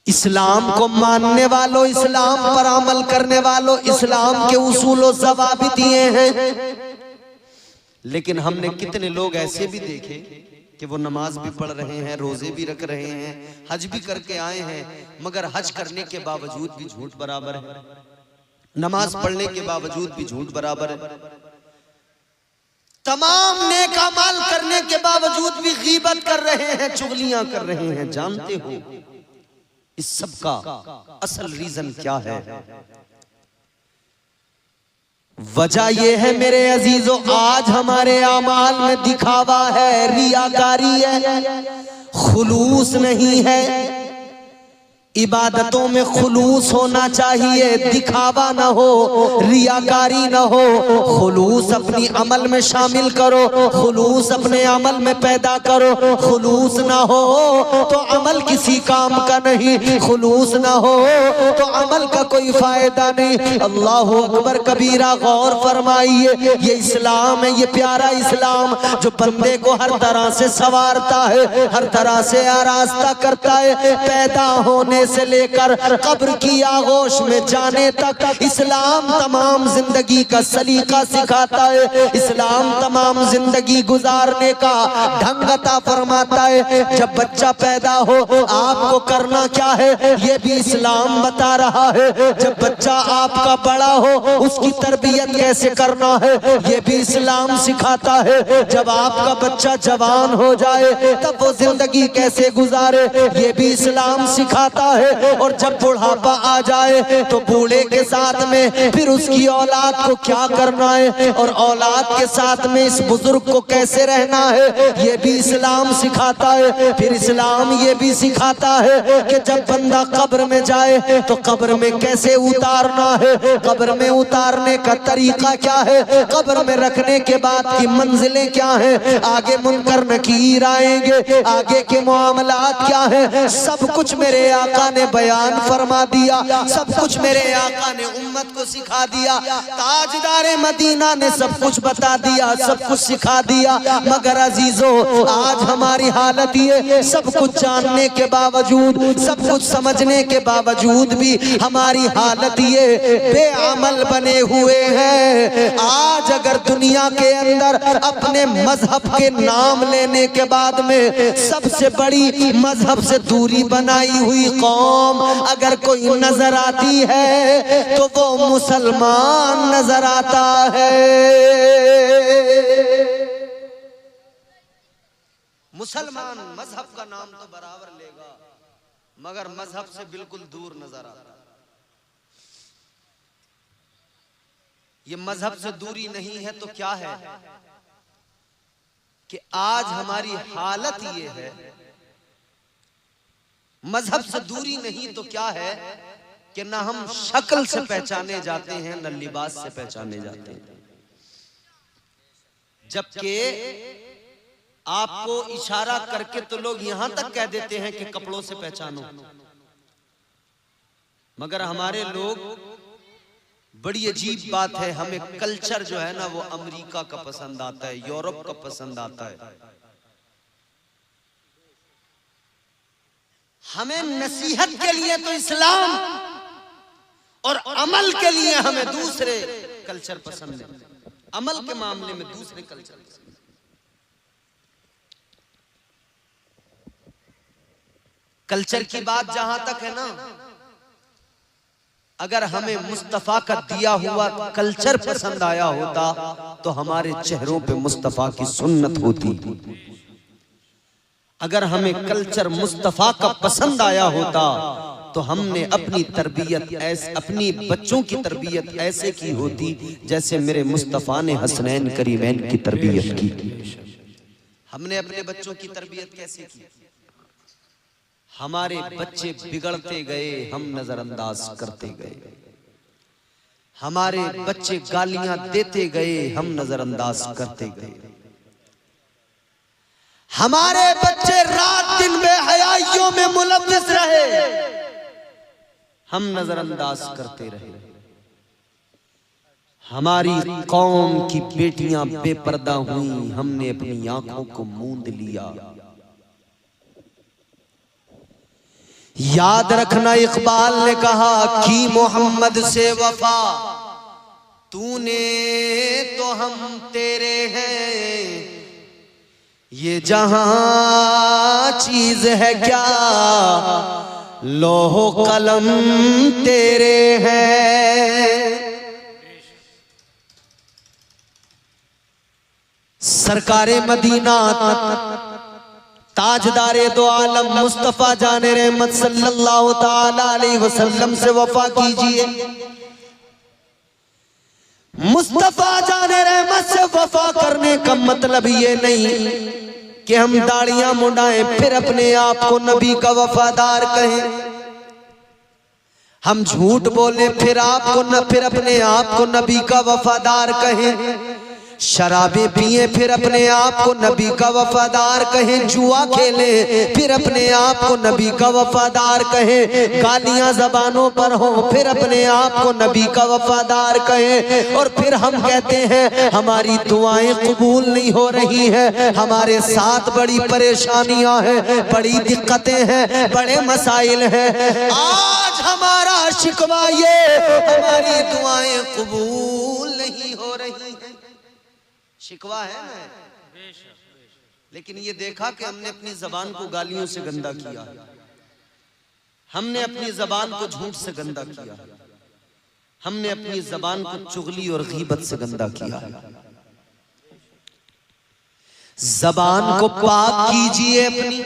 इस्लाम को मानने वालों, इस्लाम पर अमल करने वालों, इस्लाम के उसूल और ज़वाबित दिए हैं। लेकिन हमने कितने लोग ऐसे भी देखे कि वो नमाज भी पढ़ रहे हैं, रोजे भी रख रहे हैं, हज भी करके आए हैं, मगर हज करने के बावजूद भी झूठ बराबर है, नमाज पढ़ने के बावजूद भी झूठ बराबर है, तमाम नेक अमल करने के बावजूद भी गीबत कर रहे हैं, चुगलियां कर रहे हैं। जानते हो इस सब का असल रीजन क्या है? वजह यह है मेरे अजीजों, आज हमारे आमाल में दिखावा है, रियाकारी है, खुलूस नहीं है। इबादतों में खुलूस होना चाहिए, दिखावा ना हो, रियाकारी ना हो। खुलूस अपनी अमल में शामिल करो, खुलूस अपने अमल में पैदा करो। खुलूस ना हो तो अमल किसी काम का नहीं, खुलूस ना हो तो अमल का कोई फायदा नहीं। अल्लाह अकबर कबीरा, गौर फरमाइए, ये इस्लाम है, ये प्यारा इस्लाम जो बंदे को हर तरह से संवारता है, हर तरह से आरास्ता करता है, पैदा होने से लेकर कब्र की आगोश में जाने तक। इस्लाम तमाम जिंदगी का सलीका सिखाता है, इस्लाम तमाम जिंदगी गुजारने का ढंग अता फरमाता है। जब बच्चा पैदा हो आपको करना क्या है ये भी इस्लाम बता रहा है। जब बच्चा आपका बड़ा हो उसकी तरबियत कैसे करना है ये भी इस्लाम सिखाता है। जब आपका बच्चा जवान हो जाए तब वो जिंदगी कैसे गुजारे ये भी इस्लाम सिखाता है, और जब बुढ़ापा आ जाए तो बूढ़े के साथ में फिर उसकी औलाद को क्या करना है और औलाद के साथ में इस बुजुर्ग को कैसे रहना है, ये भी इस्लाम सिखाता है। फिर इस्लाम ये भी सिखाता है कि जब बंदा कब्र में जाए तो कब्र में कैसे उतारना है, कब्र में उतारने का तरीका क्या है, कब्र में रखने के बाद की मंजिलें क्या है, आगे मुनकर नकीर आएंगे, आगे के मामलात क्या है, सब कुछ मेरे आका ने बयान फरमा दिया, सब कुछ मेरे आका ने उम्मत को सिखा दिया। ताजदारे मदीना ने सब कुछ बता दिया, सब कुछ सिखा दिया। मगर अजीजों, आज हमारी हालत ये, सब कुछ जानने के बावजूद, सब कुछ समझने के बावजूद भी हमारी हालत ये बेअमल बने हुए हैं। आज अगर दुनिया के अंदर अपने मजहब के नाम लेने के बाद में सबसे बड़ी मजहब से दूरी बनाई हुई कौम अगर कोई नजर आती है तो वो मुसलमान नजर आता है। मुसलमान मजहब का नाम तो बराबर लेगा मगर मजहब से बिल्कुल दूर नजर आता है। ये मजहब से दूरी नहीं है तो क्या है कि आज हमारी हालत ये है। मजहब से दूरी नहीं तो क्या है कि ना हम शक्ल से पहचाने जाते हैं न लिबास से पहचाने जाते हैं। जबकि आपको इशारा करके तो लोग यहां तक कह देते हैं कि कपड़ों से पहचानो, मगर हमारे लोग, बड़ी अजीब बात है, हमें कल्चर जो है ना वो अमेरिका का पसंद आता है, यूरोप का पसंद आता है। हमें नसीहत के लिए तो इस्लाम और अमल के लिए हमें दूसरे कल्चर पसंद है। अमल के मामले में दूसरे कल्चर पसंद। कल्चर की बात जहां तक है ना, अगर हमें मुस्तफा का दिया हुआ कल्चर पसंद आया होता तो हमारे चेहरों पे मुस्तफा की सुन्नत होती। अगर हमें कल्चर मुस्तफा का पसंद आया होता तो हमने अपनी तरबियत ऐसे, अपनी बच्चों की तरबियत ऐसे की होती जैसे मेरे मुस्तफा ने हसनैन करीमैन की तरबियत की। हमने अपने बच्चों की तरबियत कैसे की? हमारे बच्चे बिगड़ते गए, हम नजरअंदाज करते गए। हमारे बच्चे गालियां देते गए, हम नजरअंदाज करते गए। हमारे बच्चे रात दिन बेहयाइयों में मुलव्विस रहे, हम नजरअंदाज करते रहे। हमारी कौम की बेटियां बेपर्दा हुई, हमने अपनी आंखों को मूंद लिया। याद रखना, इकबाल ने कहा कि मोहम्मद से वफा तूने तो हम तेरे हैं, ये जहां चीज है क्या लोहो कलम तेरे हैं। सरकारे मदीना ताजदारे दो आलम मुस्तफा जाने रहमत सल्लल्लाहु ताला अलैहि वसल्लम से वफा कीजिए। मुस्तफा जाने रहमत से वफा करने का मतलब ये नहीं कि हम दाढ़ियां मुंडाएं फिर अपने आप को नबी का वफादार कहें। हम झूठ बोले फिर अपने आप को नबी का वफादार कहें। शराबे पिए फिर अपने आप को नबी का वफादार कहें। जुआ खेले फिर अपने आप को नबी का वफादार कहें। गालियां जबानों पर हो फिर अपने आप को नबी का वफादार कहें। और फिर हम कहते हैं हमारी दुआएं कबूल नहीं हो रही हैं, हमारे साथ बड़ी परेशानियां हैं, बड़ी दिक्कतें हैं, बड़े मसाइल हैं। आज हमारा शिकवा ये हमारी दुआएं कबूल नहीं हो रही हैं, शिकवा है ना। लेकिन ये देखा कि हमने अपनी जबान को गालियों से गंदा किया, हमने अपनी जबान को झूठ से गंदा किया, हमने अपनी जबान को चुगली और गीबत से गंदा किया। जबान को पाक कीजिए अपनी,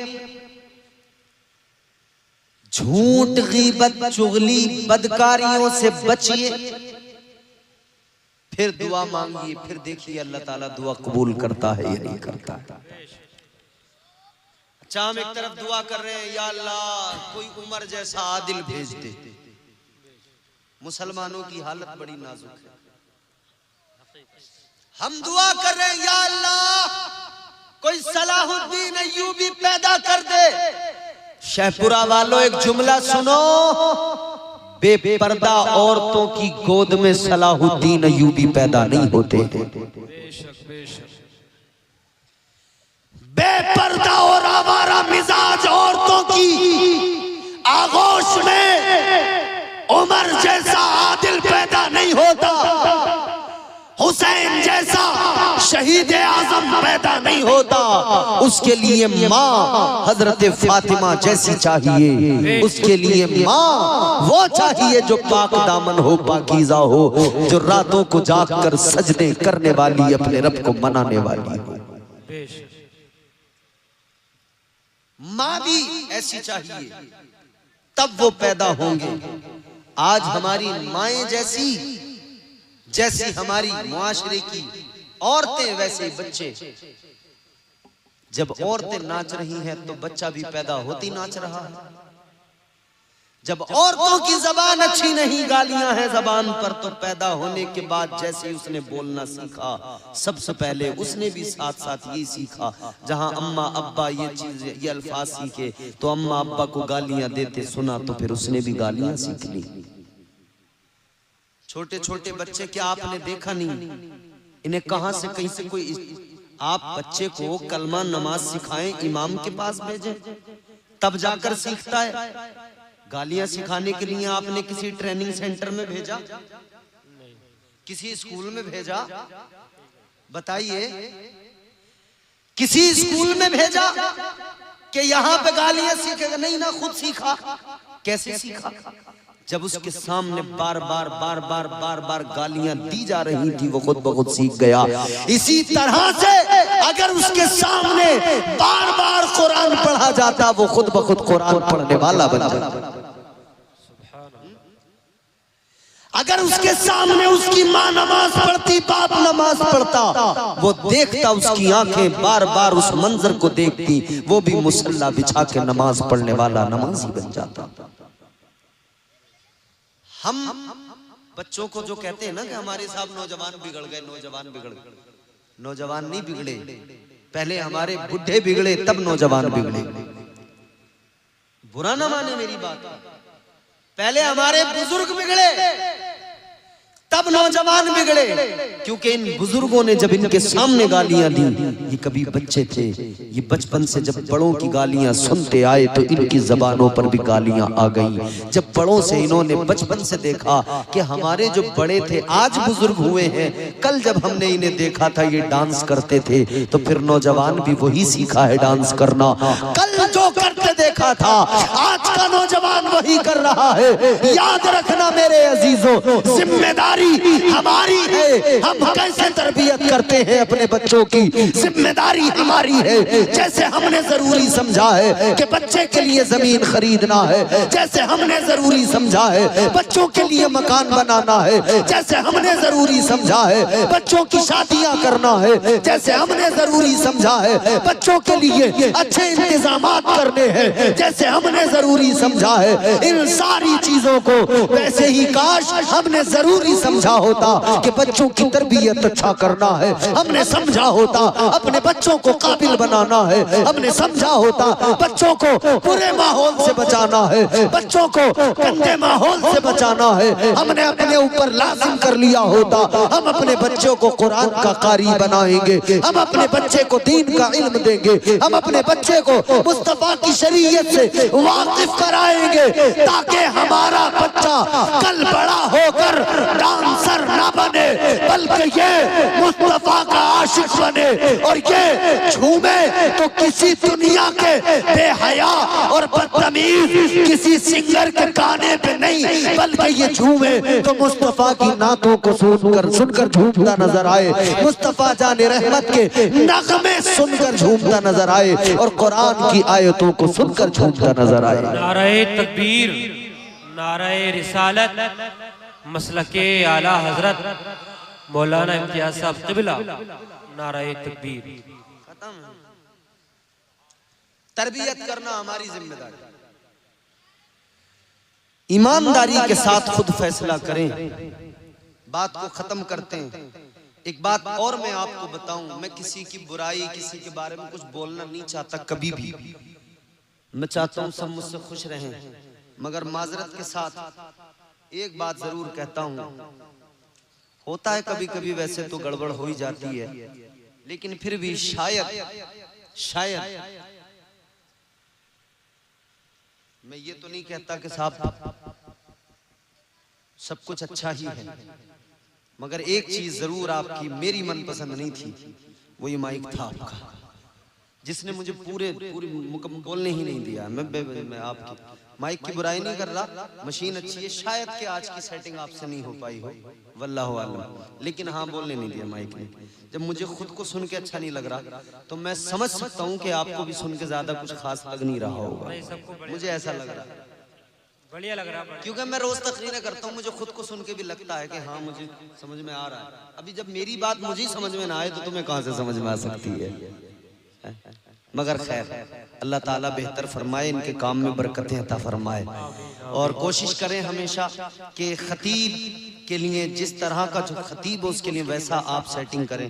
झूठ, गीबत, चुगली, बदकारियों से बचिए, फिर दुआ मांगिए, फिर देखिए अल्लाह ताला दुआ कबूल करता है या नहीं करता है। अच्छा, हम एक तरफ दुआ कर रहे हैं, या अल्लाह कोई उमर जैसा आदिल भेज दे। मुसलमानों की हालत बड़ी नाजुक है। हम दुआ कर रहे हैं, या अल्लाह कोई सलाहुद्दीन अय्यूबी पैदा कर दे। शेखपुरा वालों, एक जुमला सुनो, बेपर्दा औरतों की गोद में सलाहुद्दीन अय्यूबी पैदा नहीं होते। बेपर्दा और आवारा मिजाज औरतों की आगोश में उमर जैसा आदिल पैदा नहीं होता, हुसैन जैसा शहीद आजम पैदा नहीं होता। उसके लिए माँ हजरत फातिमा जैसी चाहिए, उसके लिए माँ वो चाहिए जो पाक दामन हो, पाकीज़ा हो, जो रातों को जागकर सजदे करने वाली, अपने रब को मनाने वाली हो। माँ भी ऐसी चाहिए, तब वो पैदा होंगे। आज हमारी माएं जैसी हमारी मुआशरे की औरतें, वैसे बच्चे। जब औरतें नाच रही हैं तो बच्चा भी पैदा होती नाच रहा है। जब औरतों की जबान अच्छी नहीं, गालियां हैं जबान पर, तो पैदा होने के बाद जैसे उसने बोलना सीखा, सबसे पहले उसने भी साथ साथ ये सीखा। जहां अम्मा अब्बा ये चीज, ये अल्फाज सीखे, तो अम्मा अब्बा को गालियां देते सुना, तो फिर उसने भी गालियां सीख ली। छोटे छोटे बच्चे, क्या आपने देखा नहीं, इन्हें कहां से कहीं से कोई, आप बच्चे को कलमा नमाज सिखाएं, इमाम के पास भेजें, तब जाकर सीखता है। गालियां सिखाने के लिए आपने किसी ट्रेनिंग सेंटर में भेजा, किसी स्कूल में भेजा? बताइए, किसी स्कूल में भेजा कि यहां पे गालियां सीखेगा? नहीं ना, खुद सीखा। कैसे सीखा? जब उसके सामने बार बार गालियां दी जा रही थी, वो खुद ब खुद सीख गया। इसी तरह से अगर उसके सामने बार बार कुरान पढ़ा जाता, वो खुद ब खुद कुरान पढ़ने वाला बन जाता। अगर उसके सामने उसकी माँ नमाज पढ़ती, बाप नमाज पढ़ता, वो देखता, उसकी आंखें बार बार उस मंजर को देखती, वो भी मुसल्ला बिछा के नमाज पढ़ने वाला नमाजी बन जाता। हम बच्चों को जो कहते हैं ना कि हमारे साहब नौजवान बिगड़ गए, नौजवान बिगड़ गए, नौजवान नहीं बिगड़े, पहले हमारे बुढ़े बिगड़े, तब नौजवान बिगड़े। बुरा ना माने मेरी बात, पहले हमारे बुजुर्ग बिगड़े, तब नौजवान बिगड़े। क्योंकि इन बुजुर्गों ने जब इनके सामने गालियां दी, ये कभी बच्चे थे, ये बचपन से जब बड़ों की गालियां सुनते आए तो इनकी जबानों पर भी गालियां आ गई। जब बड़ों से इन्होंने बचपन से देखा कि हमारे जो बड़े थे आज बुजुर्ग हुए हैं, कल जब हमने इन्हें देखा था ये डांस करते थे, तो फिर नौजवान भी वही सीखा है डांस करना। कल जो करते देखा था, आज का नौजवान वही कर रहा है। याद रखना मेरे अजीजों, जिम्मेदारी हमारी है। हम कैसे तरबियत करते हैं अपने बच्चों की, जिम्मेदारी हमारी है। जैसे हमने जरूरी समझा है कि बच्चे के लिए जमीन खरीदना है, जैसे हमने जरूरी समझा है बच्चों के लिए मकान बनाना है, जैसे हमने जरूरी समझा है बच्चों की शादियां करना है, जैसे हमने जरूरी समझा है बच्चों के लिए अच्छे इंतजामात करने हैं, जैसे हमने जरूरी समझा है इन सारी चीजों को, वैसे ही काश हमने जरूरी समझा होता कि बच्चों की तरबियत अच्छा करना है। हमने समझा होता अपने बच्चों को काबिल बनाना है, हमने समझा होता बच्चों को बुरे माहौल से बचाना है, बच्चों को गंदे माहौल से बचाना है। हमने अपने ऊपर लाजिम कर लिया होता हम अपने बच्चों को कुरान का कारी बनाएंगे, हम अपने बच्चे को दीन का इल्म देंगे, हम अपने बच्चे को मुस्तफा की शरीयत से वाकिफ कराएंगे, ताकि हमारा बच्चा कल बड़ा होकर डांसर ना बने, बल्कि ये मुस्तफा का आशिक बने और ये झूमे तो किसी दुनिया के बेहया और बदतमीज किसी सिंगर के गाने पे नहीं, बल्कि ये झूमे तो मुस्तफा की नातों को सुनकर झूमता नजर आए, मुस्तफा जाने रहमत के नगमे सुनकर झूमता नजर आए और कुरान की आयतों को सुनकर झूमता नजर आए। नाराए तकबीर, नाराए रिसालत, मसलके आला हजरत मौलाना इम्तियाज साहब क़िबला, नाराए तकबीर। तरबियत करना हमारी जिम्मेदारी, ईमानदारी के साथ खुद फैसला करें। बात को खत्म करते हैं। एक बात और मैं आपको बताऊं, मैं किसी की बुराई, किसी के बारे में कुछ बोलना नहीं चाहता कभी भी। मैं चाहता हूं सब मुझसे खुश रहें, मगर माजरत के साथ एक बात जरूर कहता हूं, होता है कभी कभी वैसे तो गड़बड़ हो ही जाती है, लेकिन फिर भी शायद मैं ये तो नहीं कहता कि साहब सब कुछ अच्छा ही है, मगर एक चीज जरूर आपकी मेरी मनपसंद नहीं थी, वो ये माइक था आपका, जिसने मुझे पूरी बोलने ही नहीं दिया। मैं आपकी माइक की बुराई नहीं कर रहा, मशीन अच्छी है, शायद कि आज की सेटिंग आपसे नहीं हो पाई हो, वल्लाहु आलम, लेकिन हाँ बोलने नहीं दिया माइक ने। जब मुझे खुद को सुन के अच्छा नहीं लग रहा तो मैं समझ सकता हूँ कि आपको भी सुन के ज्यादा कुछ खास लग नहीं रहा होगा, मुझे ऐसा लग रहा है, बढ़िया लग रहा है, क्योंकि मैं रोज तकरीरें करता हूँ, मुझे खुद को सुन के भी लगता है कि हाँ मुझे समझ में आ रहा है। अभी जब मेरी बात मुझे समझ में ना आए तो तुम्हें कहाँ से समझ में आ सकती है? मगर खैर, अल्लाह ताला बेहतर फरमाए, इनके काम में बरकतें अता फरमाए। और कोशिश करें हमेशा कि खतीब के लिए जिस तरह का जो खतीब हो उसके लिए वैसा आप सेटिंग करें,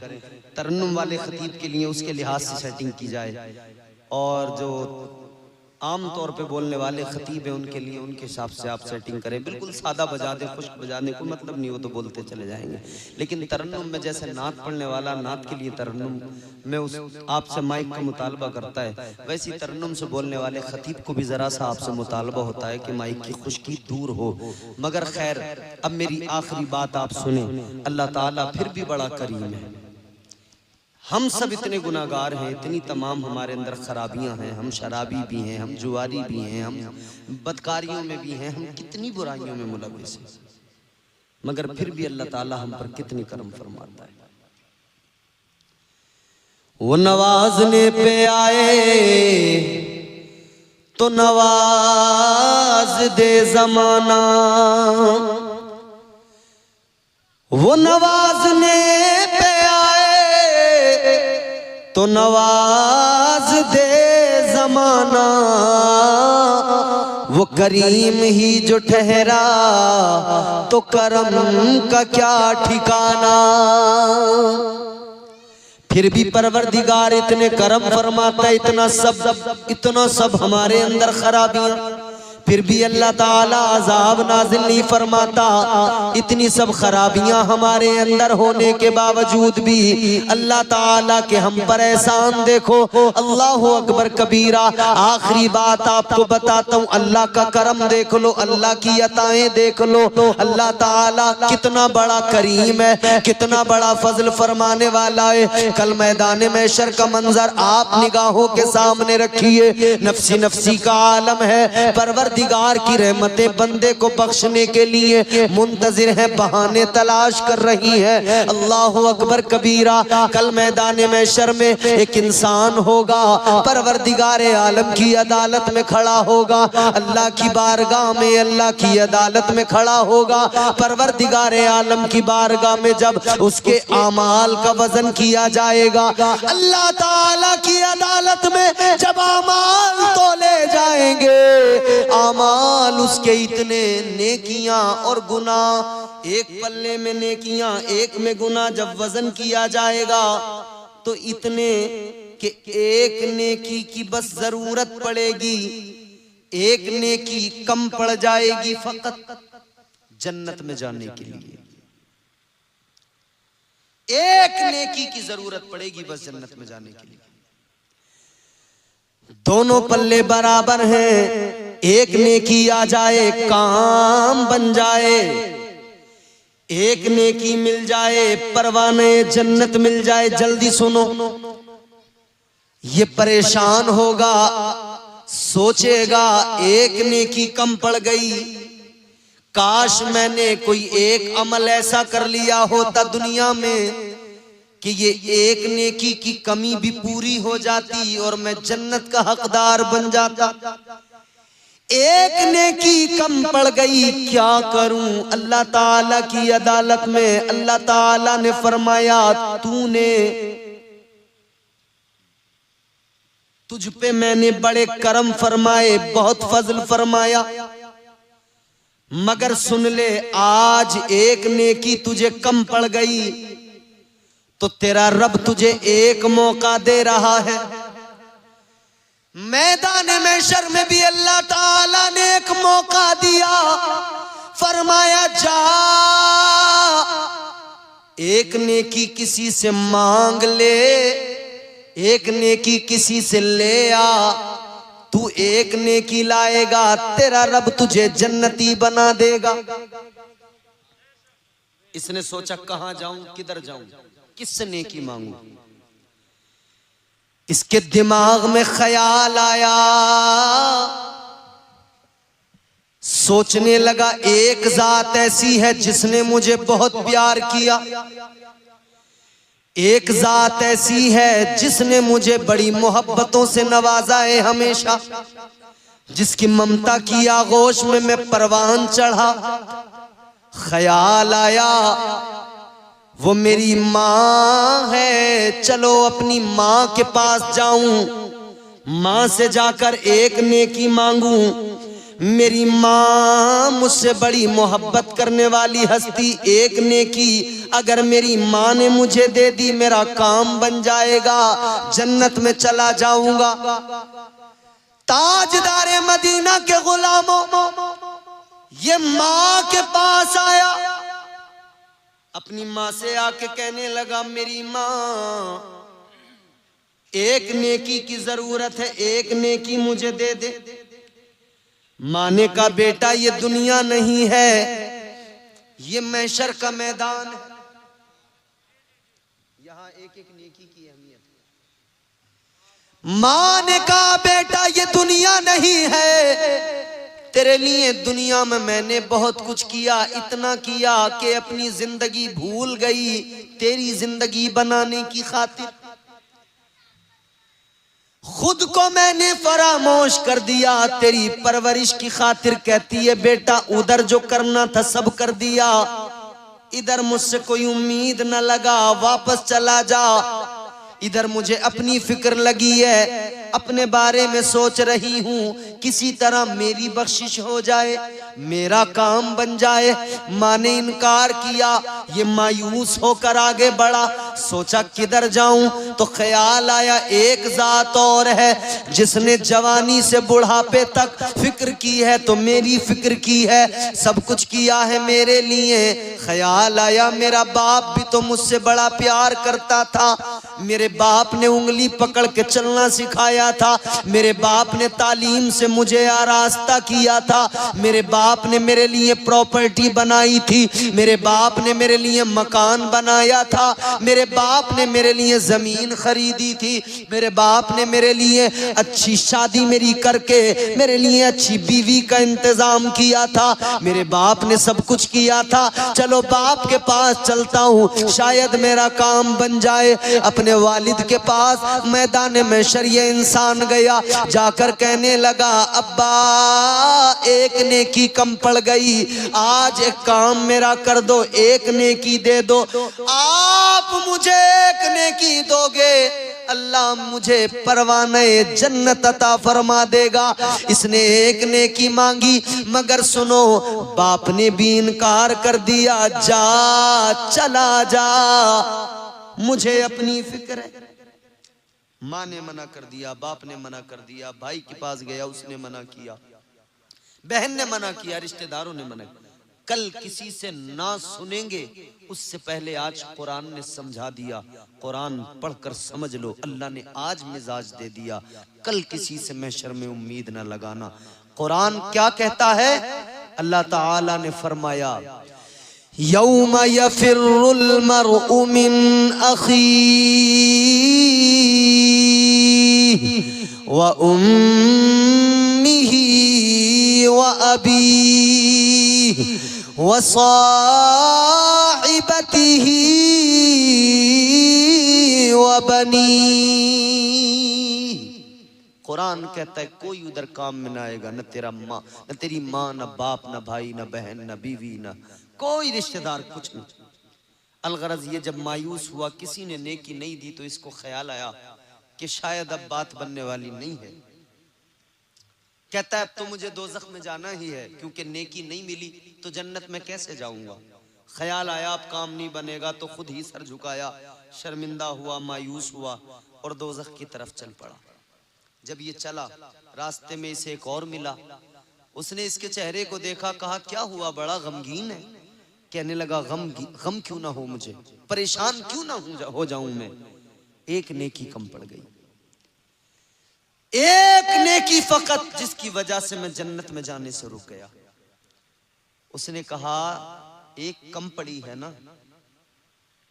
तरन्नुम वाले खतीब के लिए उसके लिहाज से सेटिंग की जाए, और जो आम तौर पे बोलने वाले खतीब हैं उनके लिए उनके हिसाब से आप सेटिंग करें। बिल्कुल सादा बजा दे, खुश्क बजाने को मतलब नहीं, वो तो बोलते चले जाएंगे, लेकिन तरन्नुम में जैसे नात पढ़ने वाला नात के लिए तरन्नुम में उस आपसे माइक का मुतालबा करता है, वैसी तरन्नुम से बोलने वाले खतीब को भी ज़रा सा आपसे मुतालबा होता है कि माइक की खुश्की दूर हो। मगर खैर, अब मेरी आखिरी बात आप सुने, अल्लाह ताला फिर भी बड़ा करीम है। हम सब इतने गुनाहगार हैं, इतनी तमाम हमारे अंदर खराबियां हैं, हम शराबी भी हैं, हम जुआरी भी हैं, हम बदकारियों में भी हैं, हम कितनी बुराइयों में मुलव्वस हैं, मगर फिर भी अल्लाह ताला हम पर कितनी करम फरमाता है। वो नवाजने पे आए तो नवाज दे जमाना, वो नवाजने पे तो नवाज दे जमाना, वो करीम ही जो ठहरा तो करम का क्या ठिकाना। फिर भी परवरदिगार इतने करम फरमाता, इतना सब हमारे अंदर खराबियां, फिर भी अल्लाह ताला अजाब नाजिल नहीं फरमाता। इतनी सब खराबियां हमारे अंदर होने के बावजूद भी अल्लाह ताला के हम पर एहसान देखो, अल्लाह अकबर कबीरा। आखिरी बात आपको बताता हूँ, अल्लाह का करम देख लो, अल्लाह की अताएं देख लो, अल्लाह ताला कितना बड़ा करीम है, कितना बड़ा फजल फरमाने वाला है। कल मैदान महशर का मंजर आप निगाहों के सामने रखिए, नफसी नफसी का आलम है, परवरदिगार की रहमतें बंदे को बख्शने के लिए मुंतजिर है, बहाने तलाश कर रही है। अल्लाह अकबर कबीरा। कल मैदान महशर में एक इंसान होगा, परवरदिगार आलम की अदालत में खड़ा होगा, अल्लाह की बारगाह में, अल्लाह की अदालत में खड़ा होगा। परवरदिगार आलम की बारगाह में जब उसके आमाल का वजन किया जाएगा, अल्लाह ताला की अदालत में जब आमाल तोले जाएंगे, आमाल उसके इतने नेकियां और गुनाह, एक पल्ले में नेकियां एक में गुनाह, जब वजन किया जाएगा तो इतने कि एक नेकी की बस जरूरत पड़ेगी, एक नेकी कम पड़ जाएगी फकत जन्नत में जाने के लिए। एक नेकी की जरूरत पड़ेगी बस जन्नत में जाने के लिए। दोनों पल्ले बराबर हैं, एक नेकी आ जाए काम बन जाए, एक नेकी मिल जाए परवाने जन्नत मिल जाए। जल्दी सुनो, ये परेशान होगा, सोचेगा एक नेकी कम पड़ गई, काश मैंने कोई एक अमल ऐसा कर लिया होता दुनिया में कि ये एक नेकी की कमी भी पूरी हो जाती और मैं जन्नत का हकदार बन जाता। एक नेकी कम पड़ गई, क्या करूं? अल्लाह ताला की अदालत में अल्लाह ताला ने फरमाया, तूने, तुझ पे मैंने बड़े करम फरमाए, बहुत फजल फरमाया, मगर सुन ले, आज एक नेकी तुझे कम पड़ गई तो तेरा रब तुझे एक मौका दे रहा है। मैदान महशर में भी अल्लाह ताला ने एक मौका दिया, फरमाया जा एक नेकी किसी से मांग ले, एक नेकी किसी से ले आ, तू एक नेकी लाएगा तेरा रब तुझे जन्नती बना देगा। इसने सोचा कहां जाऊं, किधर जाऊं, किससे नेकी मांगूं? इसके दिमाग में ख्याल आया, सोचने लगा एक जात ऐसी है जिसने मुझे बहुत प्यार किया, एक जात ऐसी है जिसने मुझे बड़ी मोहब्बतों से नवाजा है हमेशा, जिसकी ममता की आगोश में मैं परवान चढ़ा। ख्याल आया वो मेरी माँ है, चलो अपनी माँ के पास जाऊं, माँ से जाकर एक नेकी मांगूं। मेरी माँ मुझसे बड़ी मोहब्बत करने वाली हस्ती, एक नेकी अगर मेरी माँ ने मुझे दे दी मेरा काम बन जाएगा, जन्नत में चला जाऊंगा। ताजदारे मदीना के गुलामों, ये माँ के पास आया, अपनी माँ से आके कहने लगा, मेरी माँ एक नेकी की जरूरत है, एक नेकी मुझे दे दे। माँ ने कहा, बेटा ये दुनिया नहीं है, ये महशर का मैदान है, यहाँ एक एक नेकी की अहमियत है। माँ ने कहा, बेटा ये दुनिया नहीं है, तेरे लिए दुनिया में मैंने बहुत कुछ किया, इतना किया कि अपनी जिंदगी भूल गई तेरी जिंदगी बनाने की खातिर। खुद को मैंने फरामोश कर दिया तेरी परवरिश की खातिर। कहती है, बेटा उधर जो करना था सब कर दिया, इधर मुझसे कोई उम्मीद न लगा, वापस चला जा। इधर मुझे अपनी फिक्र लगी है, अपने बारे में सोच रही हूँ, किसी तरह मेरी बख्शिश हो जाए, मेरा काम बन जाए। माँ ने इनकार किया, ये मायूस होकर आगे बढ़ा, सोचा किधर जाऊं, तो ख्याल आया एक जात और है जिसने जवानी से बुढ़ापे तक फिक्र की है, तो मेरी फिक्र की है, सब कुछ किया है मेरे लिए। ख्याल आया मेरा बाप भी तो मुझसे बड़ा प्यार करता था, मेरे बाप ने उंगली पकड़ के चलना सिखाया था, मेरे बाप ने तालीम से मुझे आरास्ता किया था, मेरे बाप ने मेरे लिए प्रॉपर्टी बनाई थी, मेरे बाप ने मेरे लिए मकान बनाया था, मेरे बाप ने मेरे लिए जमीन खरीदी थी, मेरे बाप ने मेरे लिए अच्छी शादी मेरी करके मेरे लिए अच्छी बीवी का इंतजाम किया था, मेरे बाप ने सब कुछ किया था। चलो बाप के पास चलता हूँ, शायद मेरा काम बन जाए। अपने वालिद के पास मैदान महशर ये इंसान गया, जाकर कहने लगा, अब्बा एक नेकी कम पड़ गई, आज एक काम मेरा कर दो, एक नेकी दे दो। आप मुझे एक नेकी दोगे, अल्लाह मुझे परवाने जन्नत अता फरमा देगा। इसने एक नेकी मांगी, मगर सुनो, बाप ने भी इनकार कर दिया, जा चला जा, मुझे अपनी फिक्र है। माँ ने मना कर दिया, बाप ने मना कर दिया, भाई के पास गया उसने मना किया, बहन ने मना किया, रिश्तेदारों ने मना किया। कल किसी से ना सुनेंगे उससे पहले आज कुरान ने समझा दिया, कुरान पढ़कर समझ लो, अल्लाह ने आज मिजाज दे दिया, कल किसी से महशर में उम्मीद ना लगाना। कुरान क्या कहता है? अल्लाह ताला ने फरमाया, यौम यफिर्रुल मर्उ मिन अखीही व उम्मिही व अबीही व साहिबतिही व बनीही। कुरान कहता है कोई उधर काम में ना आएगा, न तेरा माँ, न तेरी माँ, न बाप, न भाई, न बहन, न बीवी, न कोई रिश्तेदार, कुछ नहीं। अलगरज ये जब मायूस हुआ, किसी ने नेकी नहीं दी, तो इसको ख्याल आया कि शायद अब बात बनने वाली नहीं है। कहता है अब तो मुझे दोज़ख में जाना ही है, क्योंकि नेकी नहीं मिली तो जन्नत में कैसे जाऊंगा। ख्याल आया अब काम नहीं बनेगा, तो खुद ही सर झुकाया, शर्मिंदा हुआ, मायूस हुआ और दोज़ख की तरफ चल पड़ा। जब ये चला, रास्ते में इसे एक और मिला। उसने इसके चेहरे को देखा, कहा क्या हुआ, बड़ा गमगीन है। कहने लगा गम क्यों ना हो मुझे, परेशान क्यों ना हो जाऊं मैं। एक नेकी कम पड़ गई, एक नेकी फकत, जिसकी वजह से मैं जन्नत में जाने से रुक गया। उसने कहा एक कम पड़ी है ना,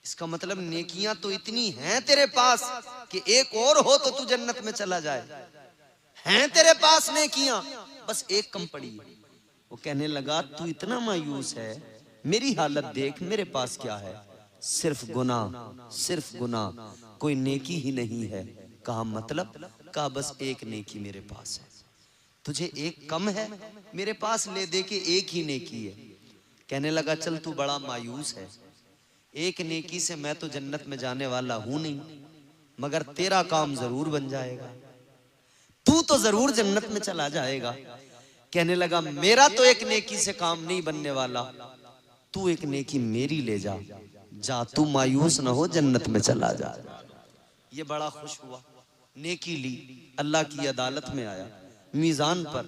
इसका मतलब नेकियां तो इतनी हैं तेरे पास कि एक और हो तो तू जन्नत में चला जाए। हैं तेरे पास नेकियां, बस एक कम पड़ी है। वो कहने लगा तू इतना मायूस है, मेरी हालत देख, मेरे पास क्या है, सिर्फ गुनाह, सिर्फ गुनाह, कोई नेकी ही नहीं है। कहा मतलब, कहा बस एक नेकी मेरे पास है। तुझे एक कम है, मेरे पास ले दे के एक ही नेकी है। कहने लगा चल तू बड़ा मायूस है, एक नेकी से मैं तो जन्नत में जाने वाला हूं नहीं, मगर तेरा काम जरूर बन जाएगा, तू तो जरूर जन्नत में चला जाएगा। कहने लगा मेरा तो एक नेकी से काम नहीं बनने वाला, तू एक नेकी मेरी ले जा, जा तू मायूस ना हो, जन्नत में चला जा। ये बड़ा खुश हुआ, नेकी ली, अल्लाह की अदालत में आया, मीज़ान पर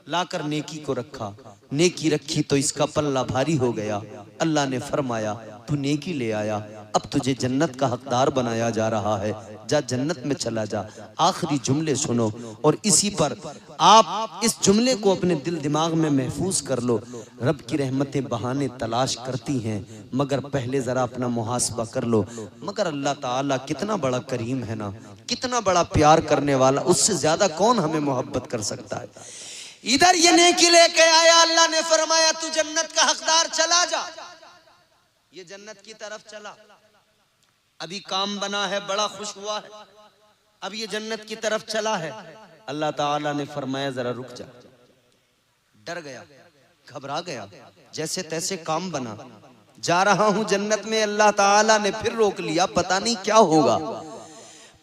लाकर नेकी को रखा। नेकी रखी तो इसका पल्ला भारी हो गया। अल्लाह ने फरमाया तू नेकी ले आया, अब तुझे जन्नत का हकदार बनाया जा रहा है, जा जन्नत में चला जा। आखिरी जुमले सुनो और इसी पर आप इस जुमले को अपने दिल दिमाग में महफूज कर लो। रब की रहमतें बहाने तलाश करती हैं, मगर पहले जरा अपना मुहासबा कर लो। मगर अल्लाह ताला कितना बड़ा करीम है ना, कितना बड़ा प्यार करने वाला, उससे ज्यादा कौन हमें मोहब्बत कर सकता है। इधर ये नेकी लेके आया, अल्लाह ने फरमाया तू जन्नत का हकदार, चला जा। ये जन्नत की तरफ चला, अभी काम बना है, बड़ा खुश हुआ है, अब ये जन्नत की तरफ चला है। अल्लाह ताला ने फरमाया जरा रुक जा। डर गया, घबरा गया, जैसे तैसे काम बना, जा रहा हूं जन्नत में। अल्लाह ताला ने फिर रोक लिया, पता नहीं क्या होगा।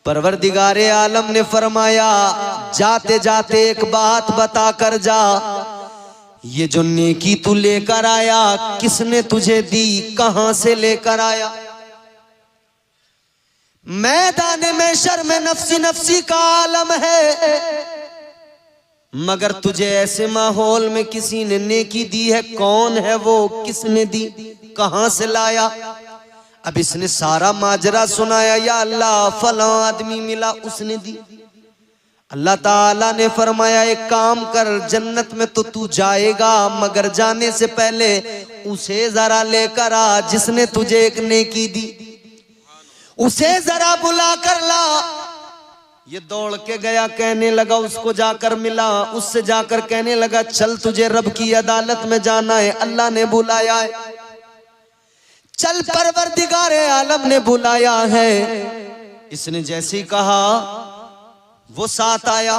परवरदिगारे आलम ने फरमाया जाते जाते एक बात बता कर जा, ये जो नेकी तू लेकर आया किसने तुझे दी, कहां से लेकर आया। मैदान महशर में नफ्सी नफ्सी का आलम है, मगर तुझे ऐसे माहौल में किसी ने नेकी दी है, कौन है वो, किसने दी, कहां से लाया। अब इसने सारा माजरा सुनाया, या अल्लाह फला आदमी मिला उसने दी। अल्लाह ताला ने फरमाया एक काम कर, जन्नत में तो तू जाएगा, मगर जाने से पहले उसे जरा लेकर आ जिसने तुझे एक नेकी दी, उसे जरा बुला कर ला। ये दौड़ के गया, कहने लगा उसको जाकर मिला, उससे जाकर कहने लगा चल तुझे रब की अदालत में जाना है, अल्लाह ने बुलाया है, चल परवरदिगारे आलम ने बुलाया है। इसने जैसे ही कहा वो साथ आया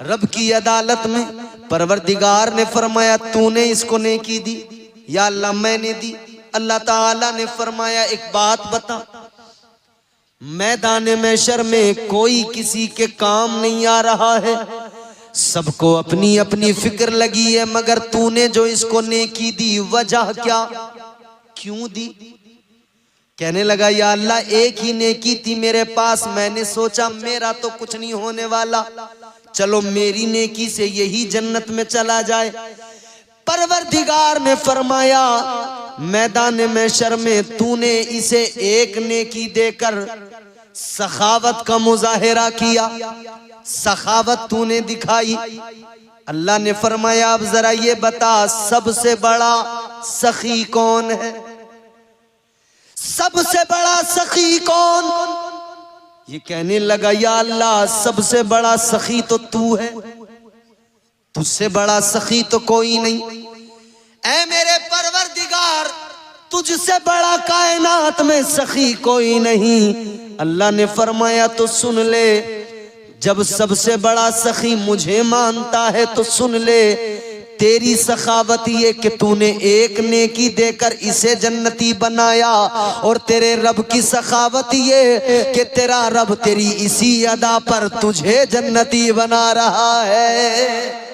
रब की अदालत में। परवरदिगार ने फरमाया तूने इसको नेकी दी, या अल्लाह मैंने दी। अल्लाह ताला ने फरमाया एक बात बता, मैदान महशर में कोई किसी के काम नहीं आ रहा है, सबको अपनी अपनी फिक्र लगी है, मगर तूने जो इसको नेकी दी वजह क्या, क्यों दी। कहने लगा या अल्लाह एक ही नेकी थी मेरे पास, मैंने सोचा मेरा तो कुछ नहीं होने वाला, चलो मेरी नेकी से यही जन्नत में चला जाए। परवरदिगार ने फरमाया मैदान महशर में तूने इसे एक नेकी देकर सखावत का मुजाहिरा किया, सखावत तूने दिखाई। अल्लाह ने फरमाया अब जरा ये बता सबसे बड़ा सखी कौन है। सबसे बड़ा सखी कौन? ये कहने लगा या अल्लाह सबसे बड़ा सखी तो तू है, तुझसे बड़ा सखी तो कोई नहीं। ऐ मेरे परवरदिगार तुझसे बड़ा कायनात में सखी कोई नहीं। अल्लाह ने फरमाया तो सुन ले, जब सबसे बड़ा सखी मुझे मानता है तो सुन ले, तेरी सखावत ये कि तूने एक नेकी देकर इसे जन्नती बनाया, और तेरे रब की सखावत ये कि तेरा रब तेरी इसी अदा पर तुझे जन्नती बना रहा है।